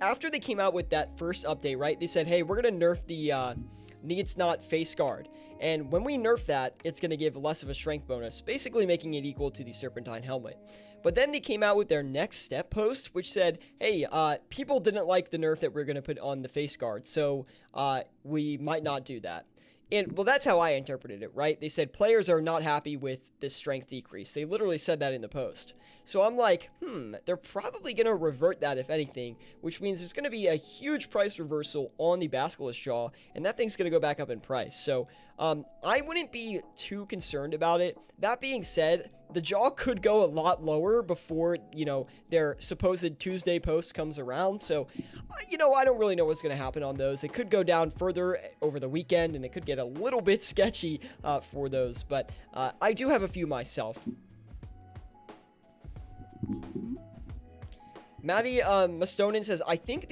after they came out with that first update, right? They said, hey, we're going to nerf the, needs not face guard, and when we nerf that, it's going to give less of a strength bonus, basically making it equal to the Serpentine helmet. But then they came out with their next step post, which said, hey, people didn't like the nerf that we're going to put on the face guard, so we might not do that. And, well, that's how I interpreted it, right? They said players are not happy with this strength decrease. They literally said that in the post. So I'm like, they're probably going to revert that, if anything, which means there's going to be a huge price reversal on the Basilisk jaw, and that thing's going to go back up in price. So I wouldn't be too concerned about it. That being said, the jaw could go a lot lower before, their supposed Tuesday post comes around. So, I don't really know what's going to happen on those. It could go down further over the weekend, and it could get a little bit sketchy for those. But I do have a few myself. Maddie Mastonin says, I think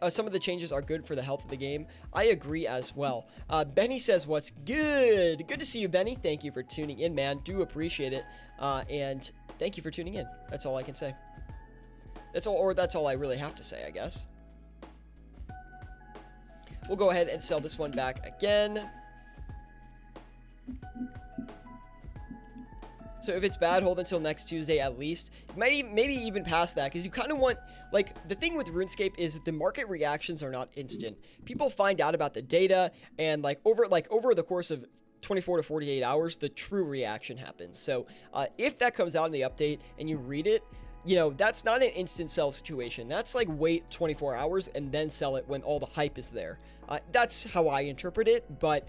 some of the changes are good for the health of the game. I agree as well. Benny says, what's good? Good to see you, Benny. Thank you for tuning in, man. Do appreciate it. And thank you for tuning in. That's all I can say. That's all I really have to say, I guess. We'll go ahead and sell this one back again. So if it's bad, hold until next Tuesday at least. Maybe even past that, because you kind of want, the thing with RuneScape is the market reactions are not instant. People find out about the data, and over the course of 24 to 48 hours, the true reaction happens. So if that comes out in the update and you read it, that's not an instant sell situation. That's wait 24 hours and then sell it when all the hype is there. That's how I interpret it. But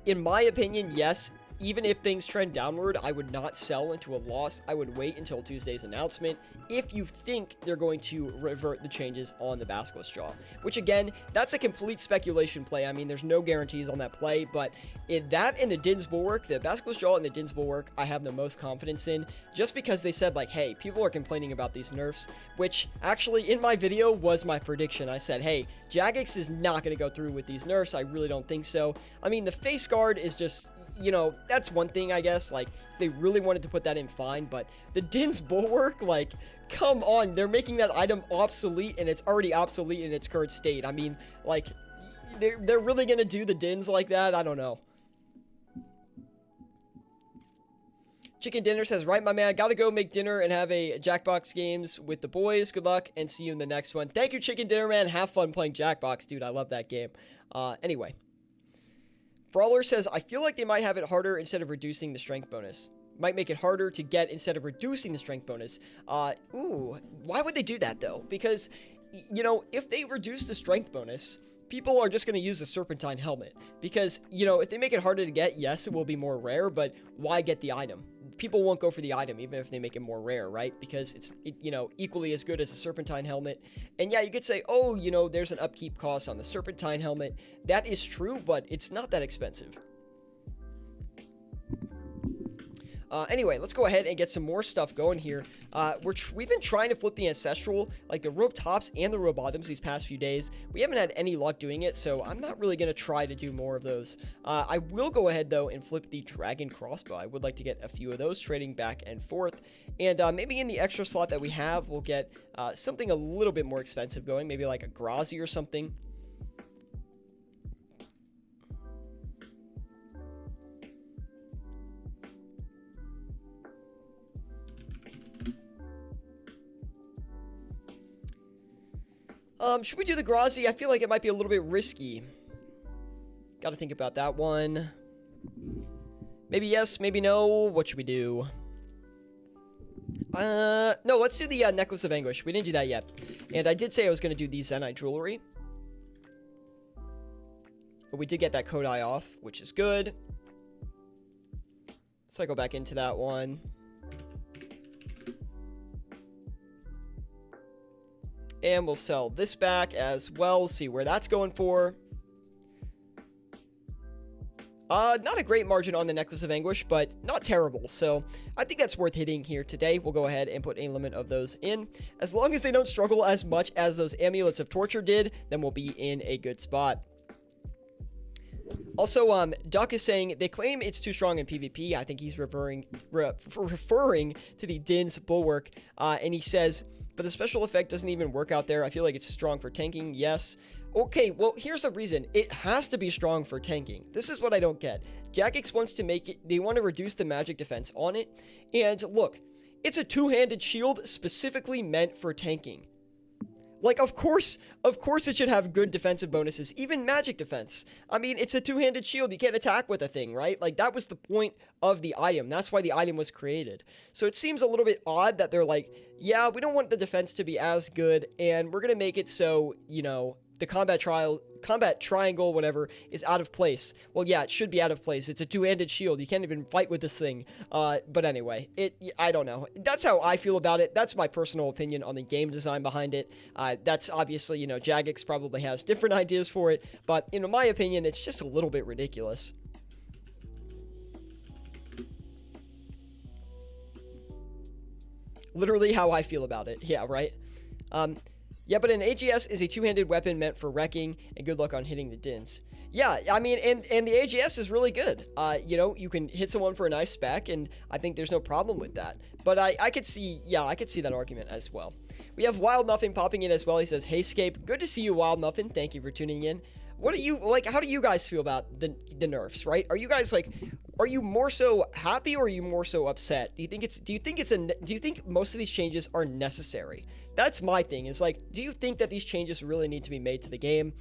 in my opinion, yes, even if things trend downward, I would not sell into a loss. I would wait until Tuesday's announcement if you think they're going to revert the changes on the Basilisk Jaw, which again, that's a complete speculation play. I mean, there's no guarantees on that play, but in that and the Din's Bulwark, the Basilisk Jaw and the Din's Bulwark, I have the most confidence in, just because they said hey, people are complaining about these nerfs, which actually in my video was my prediction. I said, hey, Jagex is not going to go through with these nerfs. I really don't think so. I mean, the face guard is just, that's one thing, I guess. If they really wanted to put that in, fine. But the Din's Bulwark, come on. They're making that item obsolete, and it's already obsolete in its current state. I mean, they're really going to do the Dins like that? I don't know. Chicken Dinner says, right, my man, gotta go make dinner and have a Jackbox games with the boys. Good luck, and see you in the next one. Thank you, Chicken Dinner, man. Have fun playing Jackbox, dude. I love that game. Anyway. Brawler says, I feel like they might have it harder instead of reducing the strength bonus. Might make it harder to get instead of reducing the strength bonus. Ooh, why would they do that, though? Because, if they reduce the strength bonus, people are just going to use the Serpentine Helmet. Because, if they make it harder to get, yes, it will be more rare, but why get the item? People won't go for the item even if they make it more rare, right? Because it's equally as good as a Serpentine Helmet. And yeah, you could say, oh, there's an upkeep cost on the Serpentine Helmet. That is true, but it's not that expensive. Anyway, let's go ahead and get some more stuff going here. We've been trying to flip the Ancestral, the robe tops and the robe bottoms these past few days. We haven't had any luck doing it, so I'm not really going to try to do more of those. I will go ahead, though, and flip the Dragon Crossbow. I would like to get a few of those, trading back and forth. And maybe in the extra slot that we have, we'll get something a little bit more expensive going, maybe like a Grazi or something. Should we do the Grazi? I feel like it might be a little bit risky. Gotta think about that one. Maybe yes, maybe no. What should we do? No, let's do the Necklace of Anguish. We didn't do that yet. And I did say I was going to do the Zenite Jewelry. But we did get that Kodai off, which is good. Cycle back into that one. And we'll sell this back as well. We'll see where that's going for. Not a great margin on the Necklace of Anguish, but not terrible. So I think that's worth hitting here today. We'll go ahead and put a limit of those in. As long as they don't struggle as much as those Amulets of Torture did, then we'll be in a good spot. Also, Duck is saying they claim it's too strong in PvP. I think he's referring to the Din's Bulwark. And he says, but the special effect doesn't even work out there. I feel like it's strong for tanking. Yes. Okay, well, here's the reason. It has to be strong for tanking. This is what I don't get. Jagex wants to make it, they want to reduce the magic defense on it. And look, it's a two-handed shield specifically meant for tanking. Of course it should have good defensive bonuses, even magic defense. I mean, it's a two-handed shield. You can't attack with a thing, right? That was the point of the item. That's why the item was created. So it seems a little bit odd that they're like, yeah, we don't want the defense to be as good, and we're going to make it so, the combat triangle, whatever, is out of place. Well, yeah, it should be out of place. It's a two-handed shield. You can't even fight with this thing. But anyway, I don't know. That's how I feel about it. That's my personal opinion on the game design behind it. That's obviously, Jagex probably has different ideas for it, but in my opinion, it's just a little bit ridiculous. Literally how I feel about it. Yeah, right? Yeah, but an AGS is a two-handed weapon meant for wrecking, and good luck on hitting the dins. Yeah, I mean, and the AGS is really good. You can hit someone for a nice spec, and I think there's no problem with that. But I could see that argument as well. We have Wild Muffin popping in as well. He says, "Hey, Scape, good to see you, Wild Muffin. Thank you for tuning in." What do you, like, how do you guys feel about the nerfs, right? Are you guys, like, are you more so happy or are you more so upset? Do you think most of these changes are necessary? That's my thing. Is like, do you think that these changes really need to be made to the game?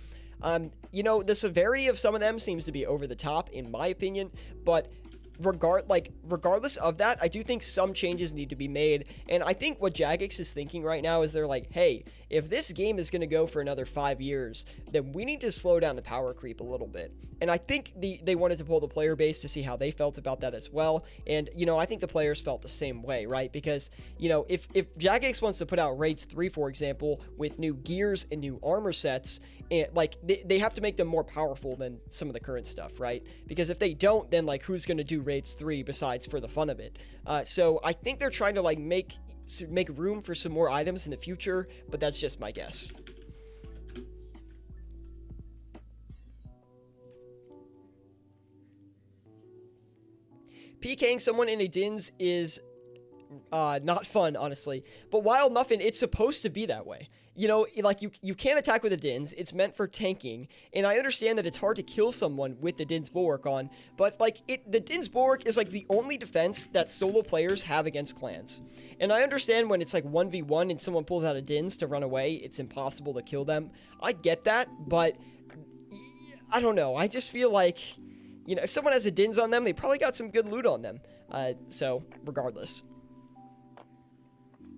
The severity of some of them seems to be over the top, in my opinion, but regardless of that, I do think some changes need to be made. And I think what Jagex is thinking right now is they're like, hey, if this game is going to go for another 5 years, then we need to slow down the power creep a little bit. And I think they wanted to pull the player base to see how they felt about that as well. And, I think the players felt the same way, right? Because, if Jagex wants to put out Raids 3, for example, with new gears and new armor sets, and like they have to make them more powerful than some of the current stuff, right? Because if they don't, then like who's going to do Raids 3 besides for the fun of it? So I think they're trying to like make room for some more items in the future, but that's just my guess. PKing someone in a dins is not fun, honestly. But Wild Muffin, it's supposed to be that way. Like you can't attack with the Dins. It's meant for tanking. And I understand that it's hard to kill someone with the Dins Bulwark on, but like the Dins Bulwark is like the only defense that solo players have against clans. And I understand when it's like 1v1 and someone pulls out a Dins to run away, it's impossible to kill them. I get that, but I don't know. I just feel like, if someone has a Dins on them, they probably got some good loot on them. So regardless.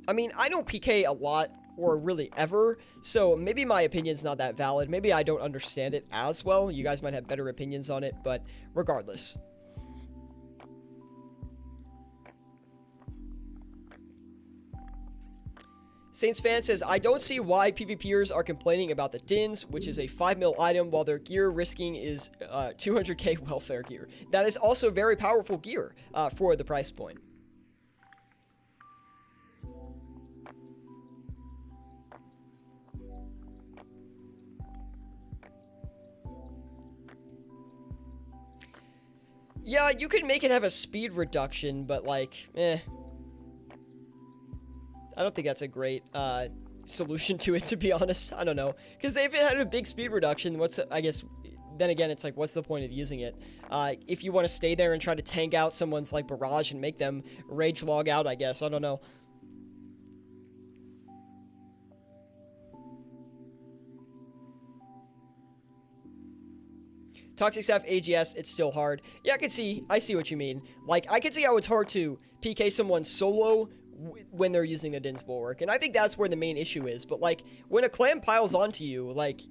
I mean, I don't PK a lot, or really ever, so maybe my opinion's not that valid. Maybe I don't understand it as well. You guys might have better opinions on it, but regardless. Saints fan says, I don't see why PvPers are complaining about the Dins, which is a 5 mil item, while their gear risking is 200k welfare gear. That is also very powerful gear for the price point. Yeah, you could make it have a speed reduction, but like, I don't think that's a great solution to it, to be honest. I don't know. Because if it had a big speed reduction, then again, it's like, what's the point of using it? If you want to stay there and try to tank out someone's like barrage and make them rage log out, I guess. I don't know. Toxic Staff AGS, it's still hard. Yeah, I see what you mean. Like, I can see how it's hard to PK someone solo when they're using the Dins Bulwark, and I think that's where the main issue is. But, like, when a clan piles onto you, like,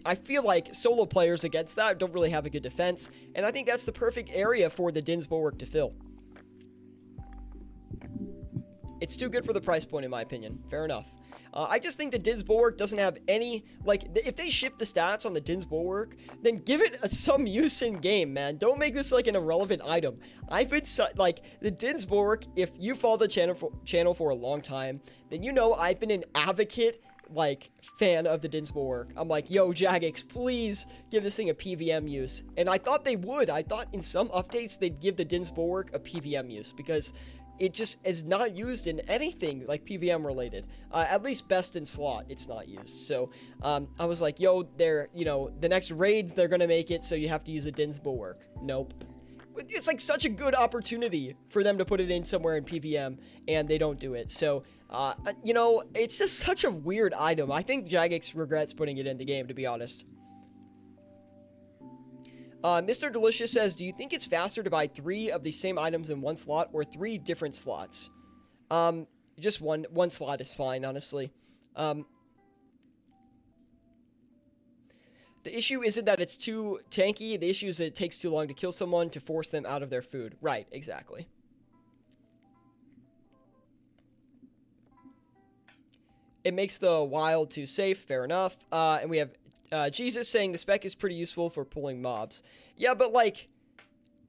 I feel like solo players against that don't really have a good defense, and I think that's the perfect area for the Dins Bulwark to fill. It's too good for the price point, in my opinion. Fair enough. I just think the Dins Bulwark doesn't have any, like, if they shift the stats on the Dins Bulwark, then give it some use in game, man. Don't make this, like, an irrelevant item. I've been, like, the Dins Bulwark, if you follow the channel for a long time, then I've been an advocate, like, fan of the Dins Bulwark. I'm like, yo, Jagex, please give this thing a PVM use. And I thought they would. I thought in some updates they'd give the Dins Bulwark a PVM use, because it just is not used in anything like PVM related. At least best in slot, it's not used. So I was like, yo, the next raids, they're going to make it so you have to use a Dins Bulwark. Nope. It's like such a good opportunity for them to put it in somewhere in PVM, and they don't do it. So, it's just such a weird item. I think Jagex regrets putting it in the game, to be honest. Mr. Delicious says, do you think it's faster to buy 3 of the same items in one slot or 3 different slots? Just one slot is fine, honestly. The issue isn't that it's too tanky. The issue is that it takes too long to kill someone to force them out of their food. Right, exactly. It makes the wild too safe. Fair enough. And we have Jesus saying the spec is pretty useful for pulling mobs. Yeah, but like,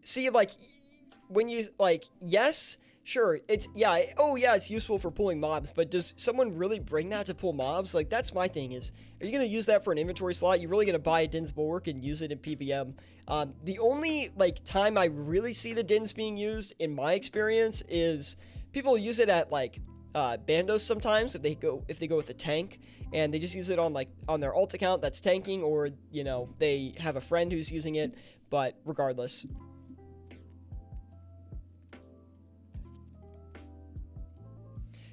see, like, when you, like, yes, sure, it's, yeah, oh yeah, it's useful for pulling mobs, but does someone really bring that to pull mobs? Like, that's my thing is, are you going to use that for an inventory slot? You're really going to buy a Din's Bulwark and use it in PVM? The only, like, time I really see the Dins being used, in my experience, is people use it at, like, bandos sometimes if they go with a tank, and they just use it on, like, on their alt account that's tanking, or, you know, they have a friend who's using it. But regardless,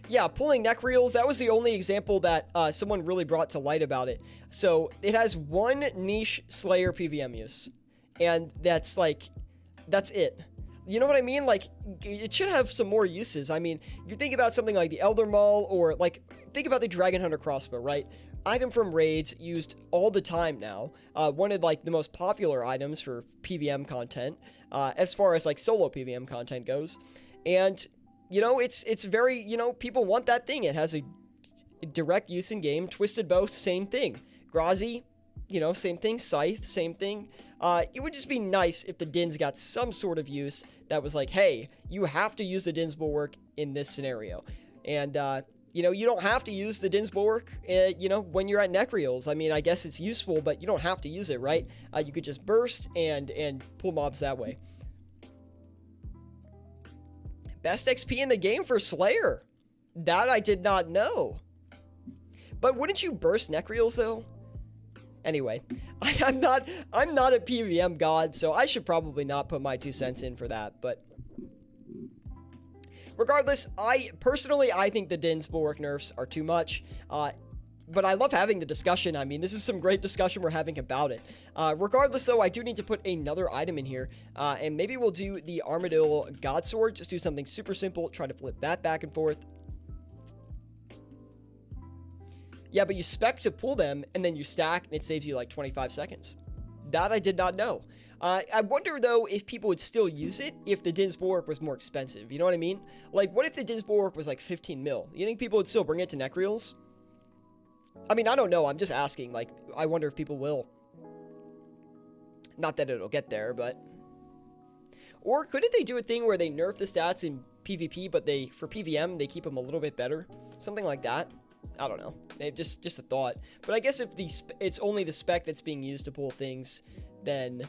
yeah, pulling neck reels, that was the only example that someone really brought to light about it. So it has one niche Slayer PVM use, and that's like, that's it. You know what I mean? Like, it should have some more uses. I mean, you think about something like the Elder Maul, or like, think about the Dragon Hunter crossbow, right? Item from raids used all the time now. One of like the most popular items for PVM content, as far as like solo PVM content goes. And, you know, it's very, you know, people want that thing. It has a direct use in game. Twisted Bow, same thing. Grazi, you know, same thing. Scythe, same thing. It would just be nice if the Dins got some sort of use that was like, hey, you have to use the Din's Bulwark in this scenario. And, you know, you don't have to use the Din's Bulwark, you know, when you're at neck reels. I mean, I guess it's useful, but you don't have to use it, right? You could just burst and pull mobs that way. Best XP in the game for Slayer. That I did not know. But wouldn't you burst neck reels, though? Anyway, I'm not a PVM god, so I should probably not put my 2 cents in for that, but regardless, I think the Din's Bulwark nerfs are too much, but I love having the discussion. I mean, this is some great discussion we're having about it. Regardless, though, I do need to put another item in here, and maybe we'll do the Armadillo God Sword, just do something super simple, try to flip that back and forth. Yeah, but you spec to pull them, and then you stack, and it saves you like 25 seconds. That I did not know. I wonder, though, if people would still use it if the Din's Bulwark was more expensive. You know what I mean? Like, what if the Din's Bulwark was like 15 mil? You think people would still bring it to neck reels? I mean, I don't know. I'm just asking. Like, I wonder if people will. Not that it'll get there, but... Or couldn't they do a thing where they nerf the stats in PvP, but for PVM, they keep them a little bit better? Something like that. I don't know. Just a thought. But I guess if it's only the spec that's being used to pull things, then it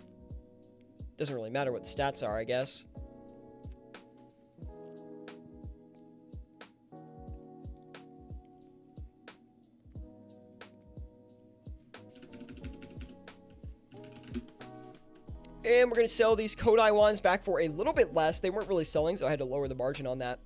doesn't really matter what the stats are, I guess. And we're going to sell these Kodai ones back for a little bit less. They weren't really selling, so I had to lower the margin on that.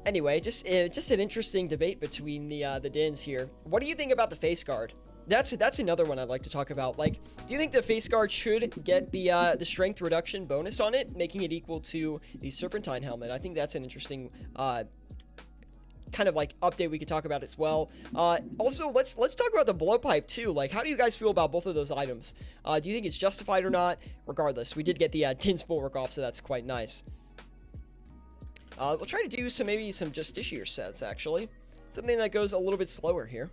Anyway, just an interesting debate between the Dins here. What do you think about the face guard? That's another one I'd like to talk about. Like, do you think the face guard should get the strength reduction bonus on it, making it equal to the Serpentine helmet? I think that's an interesting kind of like update we could talk about as well. Also, let's talk about the blowpipe too. Like, how do you guys feel about both of those items? Do you think it's justified or not? Regardless, we did get the Din's Bulwark off, so that's quite nice. We'll try to do maybe some Justiciar sets, actually. Something that goes a little bit slower here.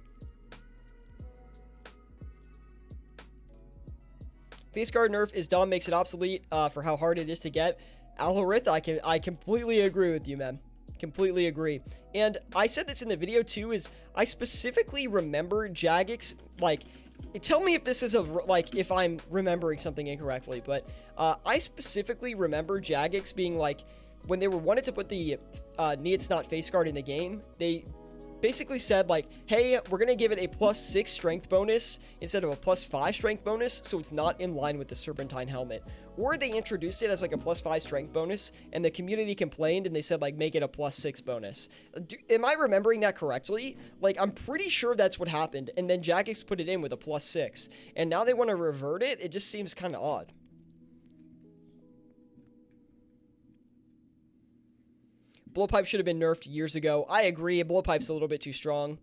Face guard nerf is dumb, makes it obsolete for how hard it is to get. Alhorith, I completely agree with you, man. Completely agree. And I said this in the video too, is I specifically remember Jagex, like, tell me if this is if I'm remembering something incorrectly, but I specifically remember Jagex being like, when they wanted to put the Need's Not face guard in the game, they basically said like, hey, we're going to give it a +6 strength bonus instead of a +5 strength bonus, so it's not in line with the Serpentine helmet. Or they introduced it as like a +5 strength bonus, and the community complained, and they said like, make it a +6 bonus. Am I remembering that correctly? Like, I'm pretty sure that's what happened, and then Jagex put it in with a +6, and now they want to revert it? It just seems kind of odd. blowpipe should have been nerfed years ago. I agree. Blowpipe's a little bit too strong.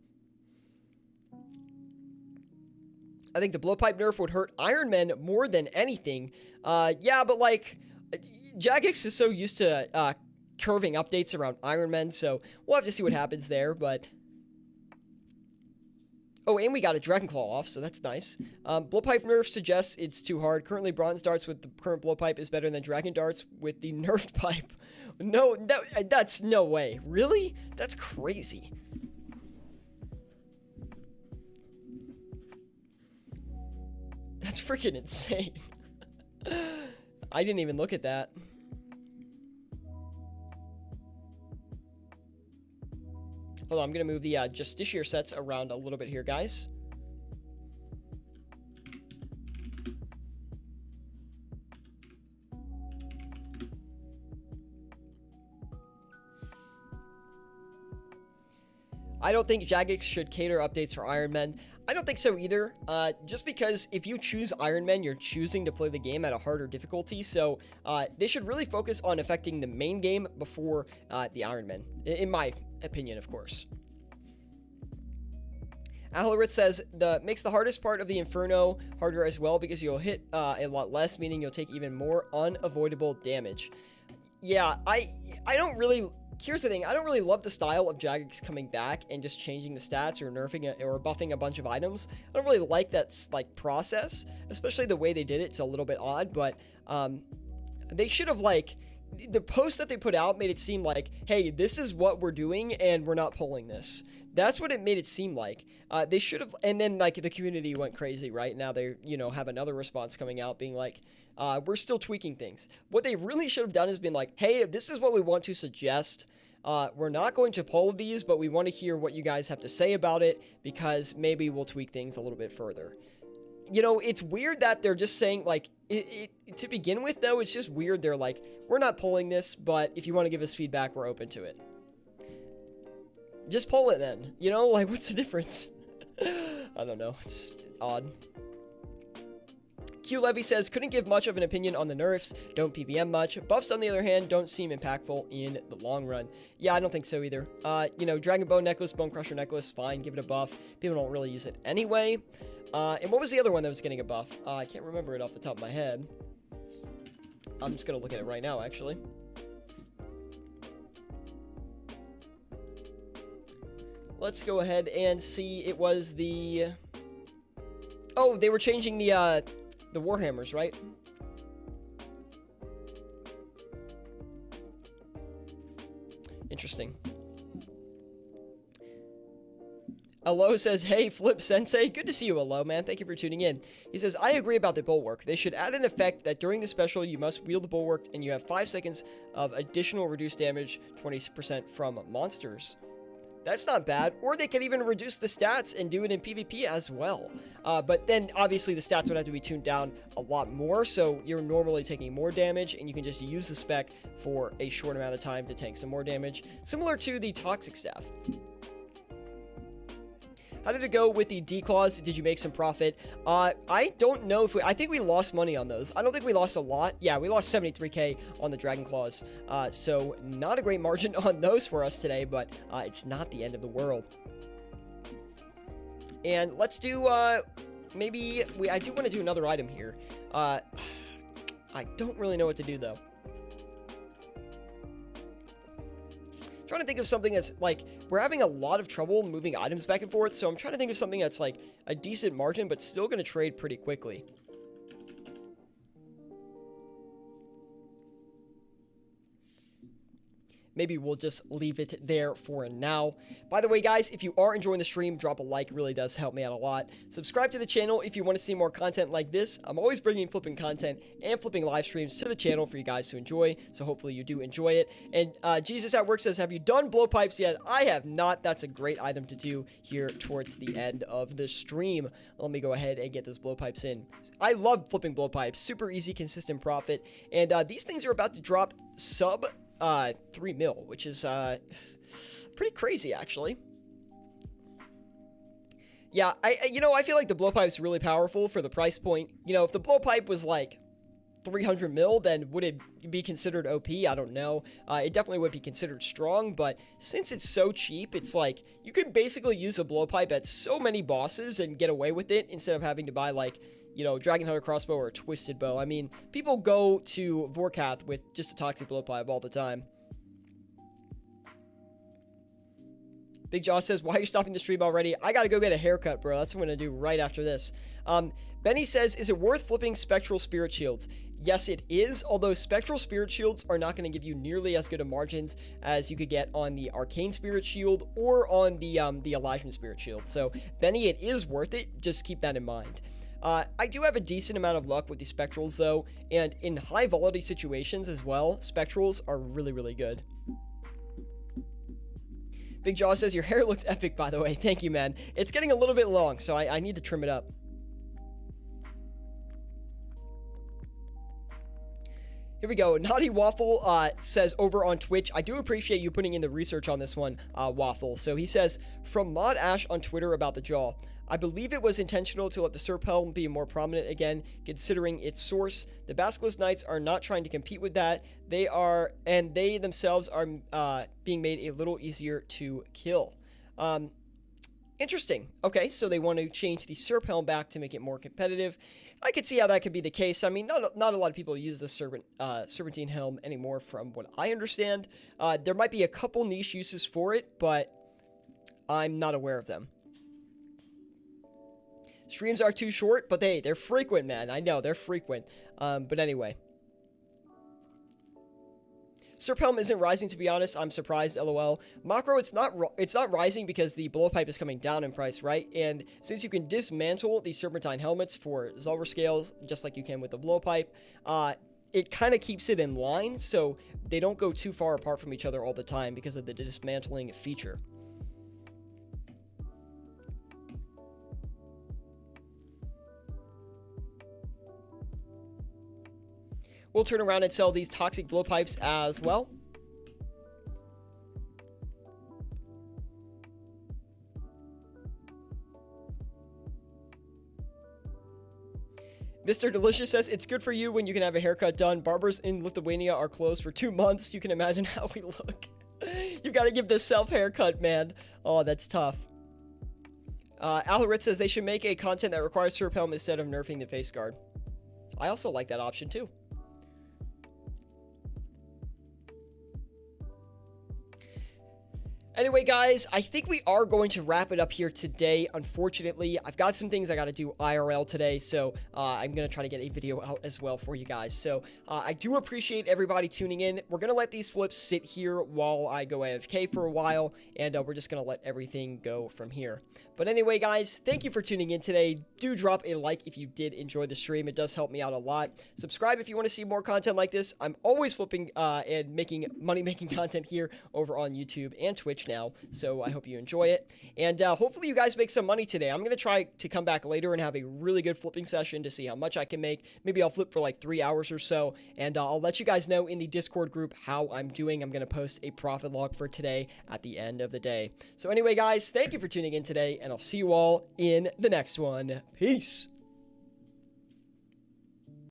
I think the blowpipe nerf would hurt Ironman more than anything. Yeah, but like, Jagex is so used to curving updates around Ironman, so we'll have to see what happens there, but... Oh, and we got a Dragonclaw off, so that's nice. Blowpipe nerf suggests it's too hard. Currently, Bronze Darts with the current blowpipe is better than Dragon Darts with the nerfed pipe. No, that's no way. Really? That's crazy. That's freaking insane. I didn't even look at that. Hold on, I'm going to move the Justiciar sets around a little bit here, guys. I don't think Jagex should cater updates for Iron Men. I don't think so either, just because if you choose Iron Men, you're choosing to play the game at a harder difficulty, so they should really focus on affecting the main game before the Iron Men, in my opinion, of course. Ahalrith says, makes the hardest part of the Inferno harder as well because you'll hit a lot less, meaning you'll take even more unavoidable damage. Yeah, I don't really... Here's the thing, I don't really love the style of Jagex coming back and just changing the stats or nerfing it or buffing a bunch of items. I don't really like that like process, especially the way they did it. It's a little bit odd, but they should have like the post that they put out made it seem like, hey, this is what we're doing and we're not pulling this. That's what it made it seem like. They should have, and then like the community went crazy, right? Now they, have another response coming out being like, we're still tweaking things. What they really should have done is been like, hey, this is what we want to suggest. We're not going to pull these, but we want to hear what you guys have to say about it because maybe we'll tweak things a little bit further. It's weird that they're just saying, like, to begin with, though, it's just weird. They're like, we're not pulling this, but if you want to give us feedback, we're open to it. Just pull it then. Like, what's the difference? I don't know. It's odd. Q Levy says, couldn't give much of an opinion on the nerfs, don't PPM much. Buffs, on the other hand, don't seem impactful in the long run. Yeah, I don't think so either. Dragon Bone Necklace, Bone Crusher Necklace, fine, give it a buff. People don't really use it anyway. And what was the other one that was getting a buff? I can't remember it off the top of my head. I'm just going to look at it right now, actually. Let's go ahead and see. It was the... Oh, they were changing the Warhammers, right? Interesting. Alo says, hey, Flip Sensei. Good to see you, Alo, man. Thank you for tuning in. He says, I agree about the Bulwark. They should add an effect that during the special, you must wield the Bulwark and you have 5 seconds of additional reduced damage, 20% from monsters. That's not bad. Or they could even reduce the stats and do it in PvP as well. But then, obviously, the stats would have to be tuned down a lot more, so you're normally taking more damage, and you can just use the spec for a short amount of time to tank some more damage, similar to the Toxic Staff. How did it go with the D-Claws? Did you make some profit? I don't know if I think we lost money on those. I don't think we lost a lot. Yeah, we lost 73k on the Dragon Claws. So not a great margin on those for us today, but it's not the end of the world. And let's do, I do want to do another item here. I don't really know what to do, though. Trying to think of something that's like, we're having a lot of trouble moving items back and forth, so I'm trying to think of something that's like a decent margin but still going to trade pretty quickly. Maybe we'll just leave it there for now. By the way, guys, if you are enjoying the stream, drop a like. It really does help me out a lot. Subscribe to the channel if you want to see more content like this. I'm always bringing flipping content and flipping live streams to the channel for you guys to enjoy, so hopefully you do enjoy it. And Jesus at Work says, have you done blowpipes yet? I have not. That's a great item to do here towards the end of the stream. Let me go ahead and get those blowpipes in. I love flipping blowpipes. Super easy, consistent profit. And these things are about to drop sub 3 mil, which is pretty crazy, actually. Yeah, I feel like the blowpipe's really powerful for the price point. If the blowpipe was like 300 mil, then would it be considered OP? I don't know. It definitely would be considered strong, but since it's so cheap, it's like you can basically use a blowpipe at so many bosses and get away with it instead of having to buy like, you know, Dragon Hunter crossbow or a twisted bow. I mean, people go to Vorkath with just a toxic blowpipe all the time. Big Jaw says, why are you stopping the stream already? I gotta go get a haircut, bro. That's what I'm gonna do right after this. Benny says, is it worth flipping Spectral Spirit Shields? Yes, it is, although Spectral Spirit Shields are not going to give you nearly as good of margins as you could get on the Arcane Spirit Shield or on the Elijah Spirit Shield. So, Benny, it is worth it. Just keep that in mind. I do have a decent amount of luck with the Spectrals, though, and in high volatility situations as well, Spectrals are really, really good. Big Jaw says, your hair looks epic, by the way. Thank you, man. It's getting a little bit long, so I need to trim it up. Here we go. Naughty Waffle says over on Twitch, I do appreciate you putting in the research on this one, Waffle. So he says, from Mod Ash on Twitter about the jaw, I believe it was intentional to let the Serp Helm be more prominent again, considering its source. The Basilisk Knights are not trying to compete with that. They themselves are being made a little easier to kill. Interesting. Okay, so they want to change the Serp Helm back to make it more competitive. I could see how that could be the case. I mean, not a lot of people use the Serpentine Helm anymore from what I understand. There might be a couple niche uses for it, but I'm not aware of them. Streams are too short, but they're frequent, man. I know, they're frequent. But anyway. Serp Helm isn't rising, to be honest. I'm surprised, lol. Macro, it's not rising because the blowpipe is coming down in price, right? And since you can dismantle the Serpentine helmets for Zulver scales, just like you can with the blowpipe, it kind of keeps it in line, so they don't go too far apart from each other all the time because of the dismantling feature. We'll turn around and sell these toxic blowpipes as well. Mr. Delicious says, it's good for you when you can have a haircut done. Barbers in Lithuania are closed for 2 months. You can imagine how we look. You got to give the self-haircut, man. Oh, that's tough. Alarit says they should make a content that requires Serp Helm instead of nerfing the face guard. I also like that option, too. Anyway, guys, I think we are going to wrap it up here today. Unfortunately, I've got some things I got to do IRL today, so I'm going to try to get a video out as well for you guys. So I do appreciate everybody tuning in. We're going to let these flips sit here while I go AFK for a while, and we're just going to let everything go from here. But anyway, guys, thank you for tuning in today. Do drop a like if you did enjoy the stream. It does help me out a lot. Subscribe if you want to see more content like this. I'm always flipping and making money-making content here over on YouTube and Twitch now, so I hope you enjoy it, and hopefully you guys make some money today. I'm gonna try to come back later and have a really good flipping session to see how much I can make. Maybe I'll flip for like 3 hours or so, and I'll let you guys know in the Discord group how I'm doing. I'm gonna post a profit log for today at the end of the day. So anyway, guys, thank you for tuning in today, and I'll see you all in the next one. Peace.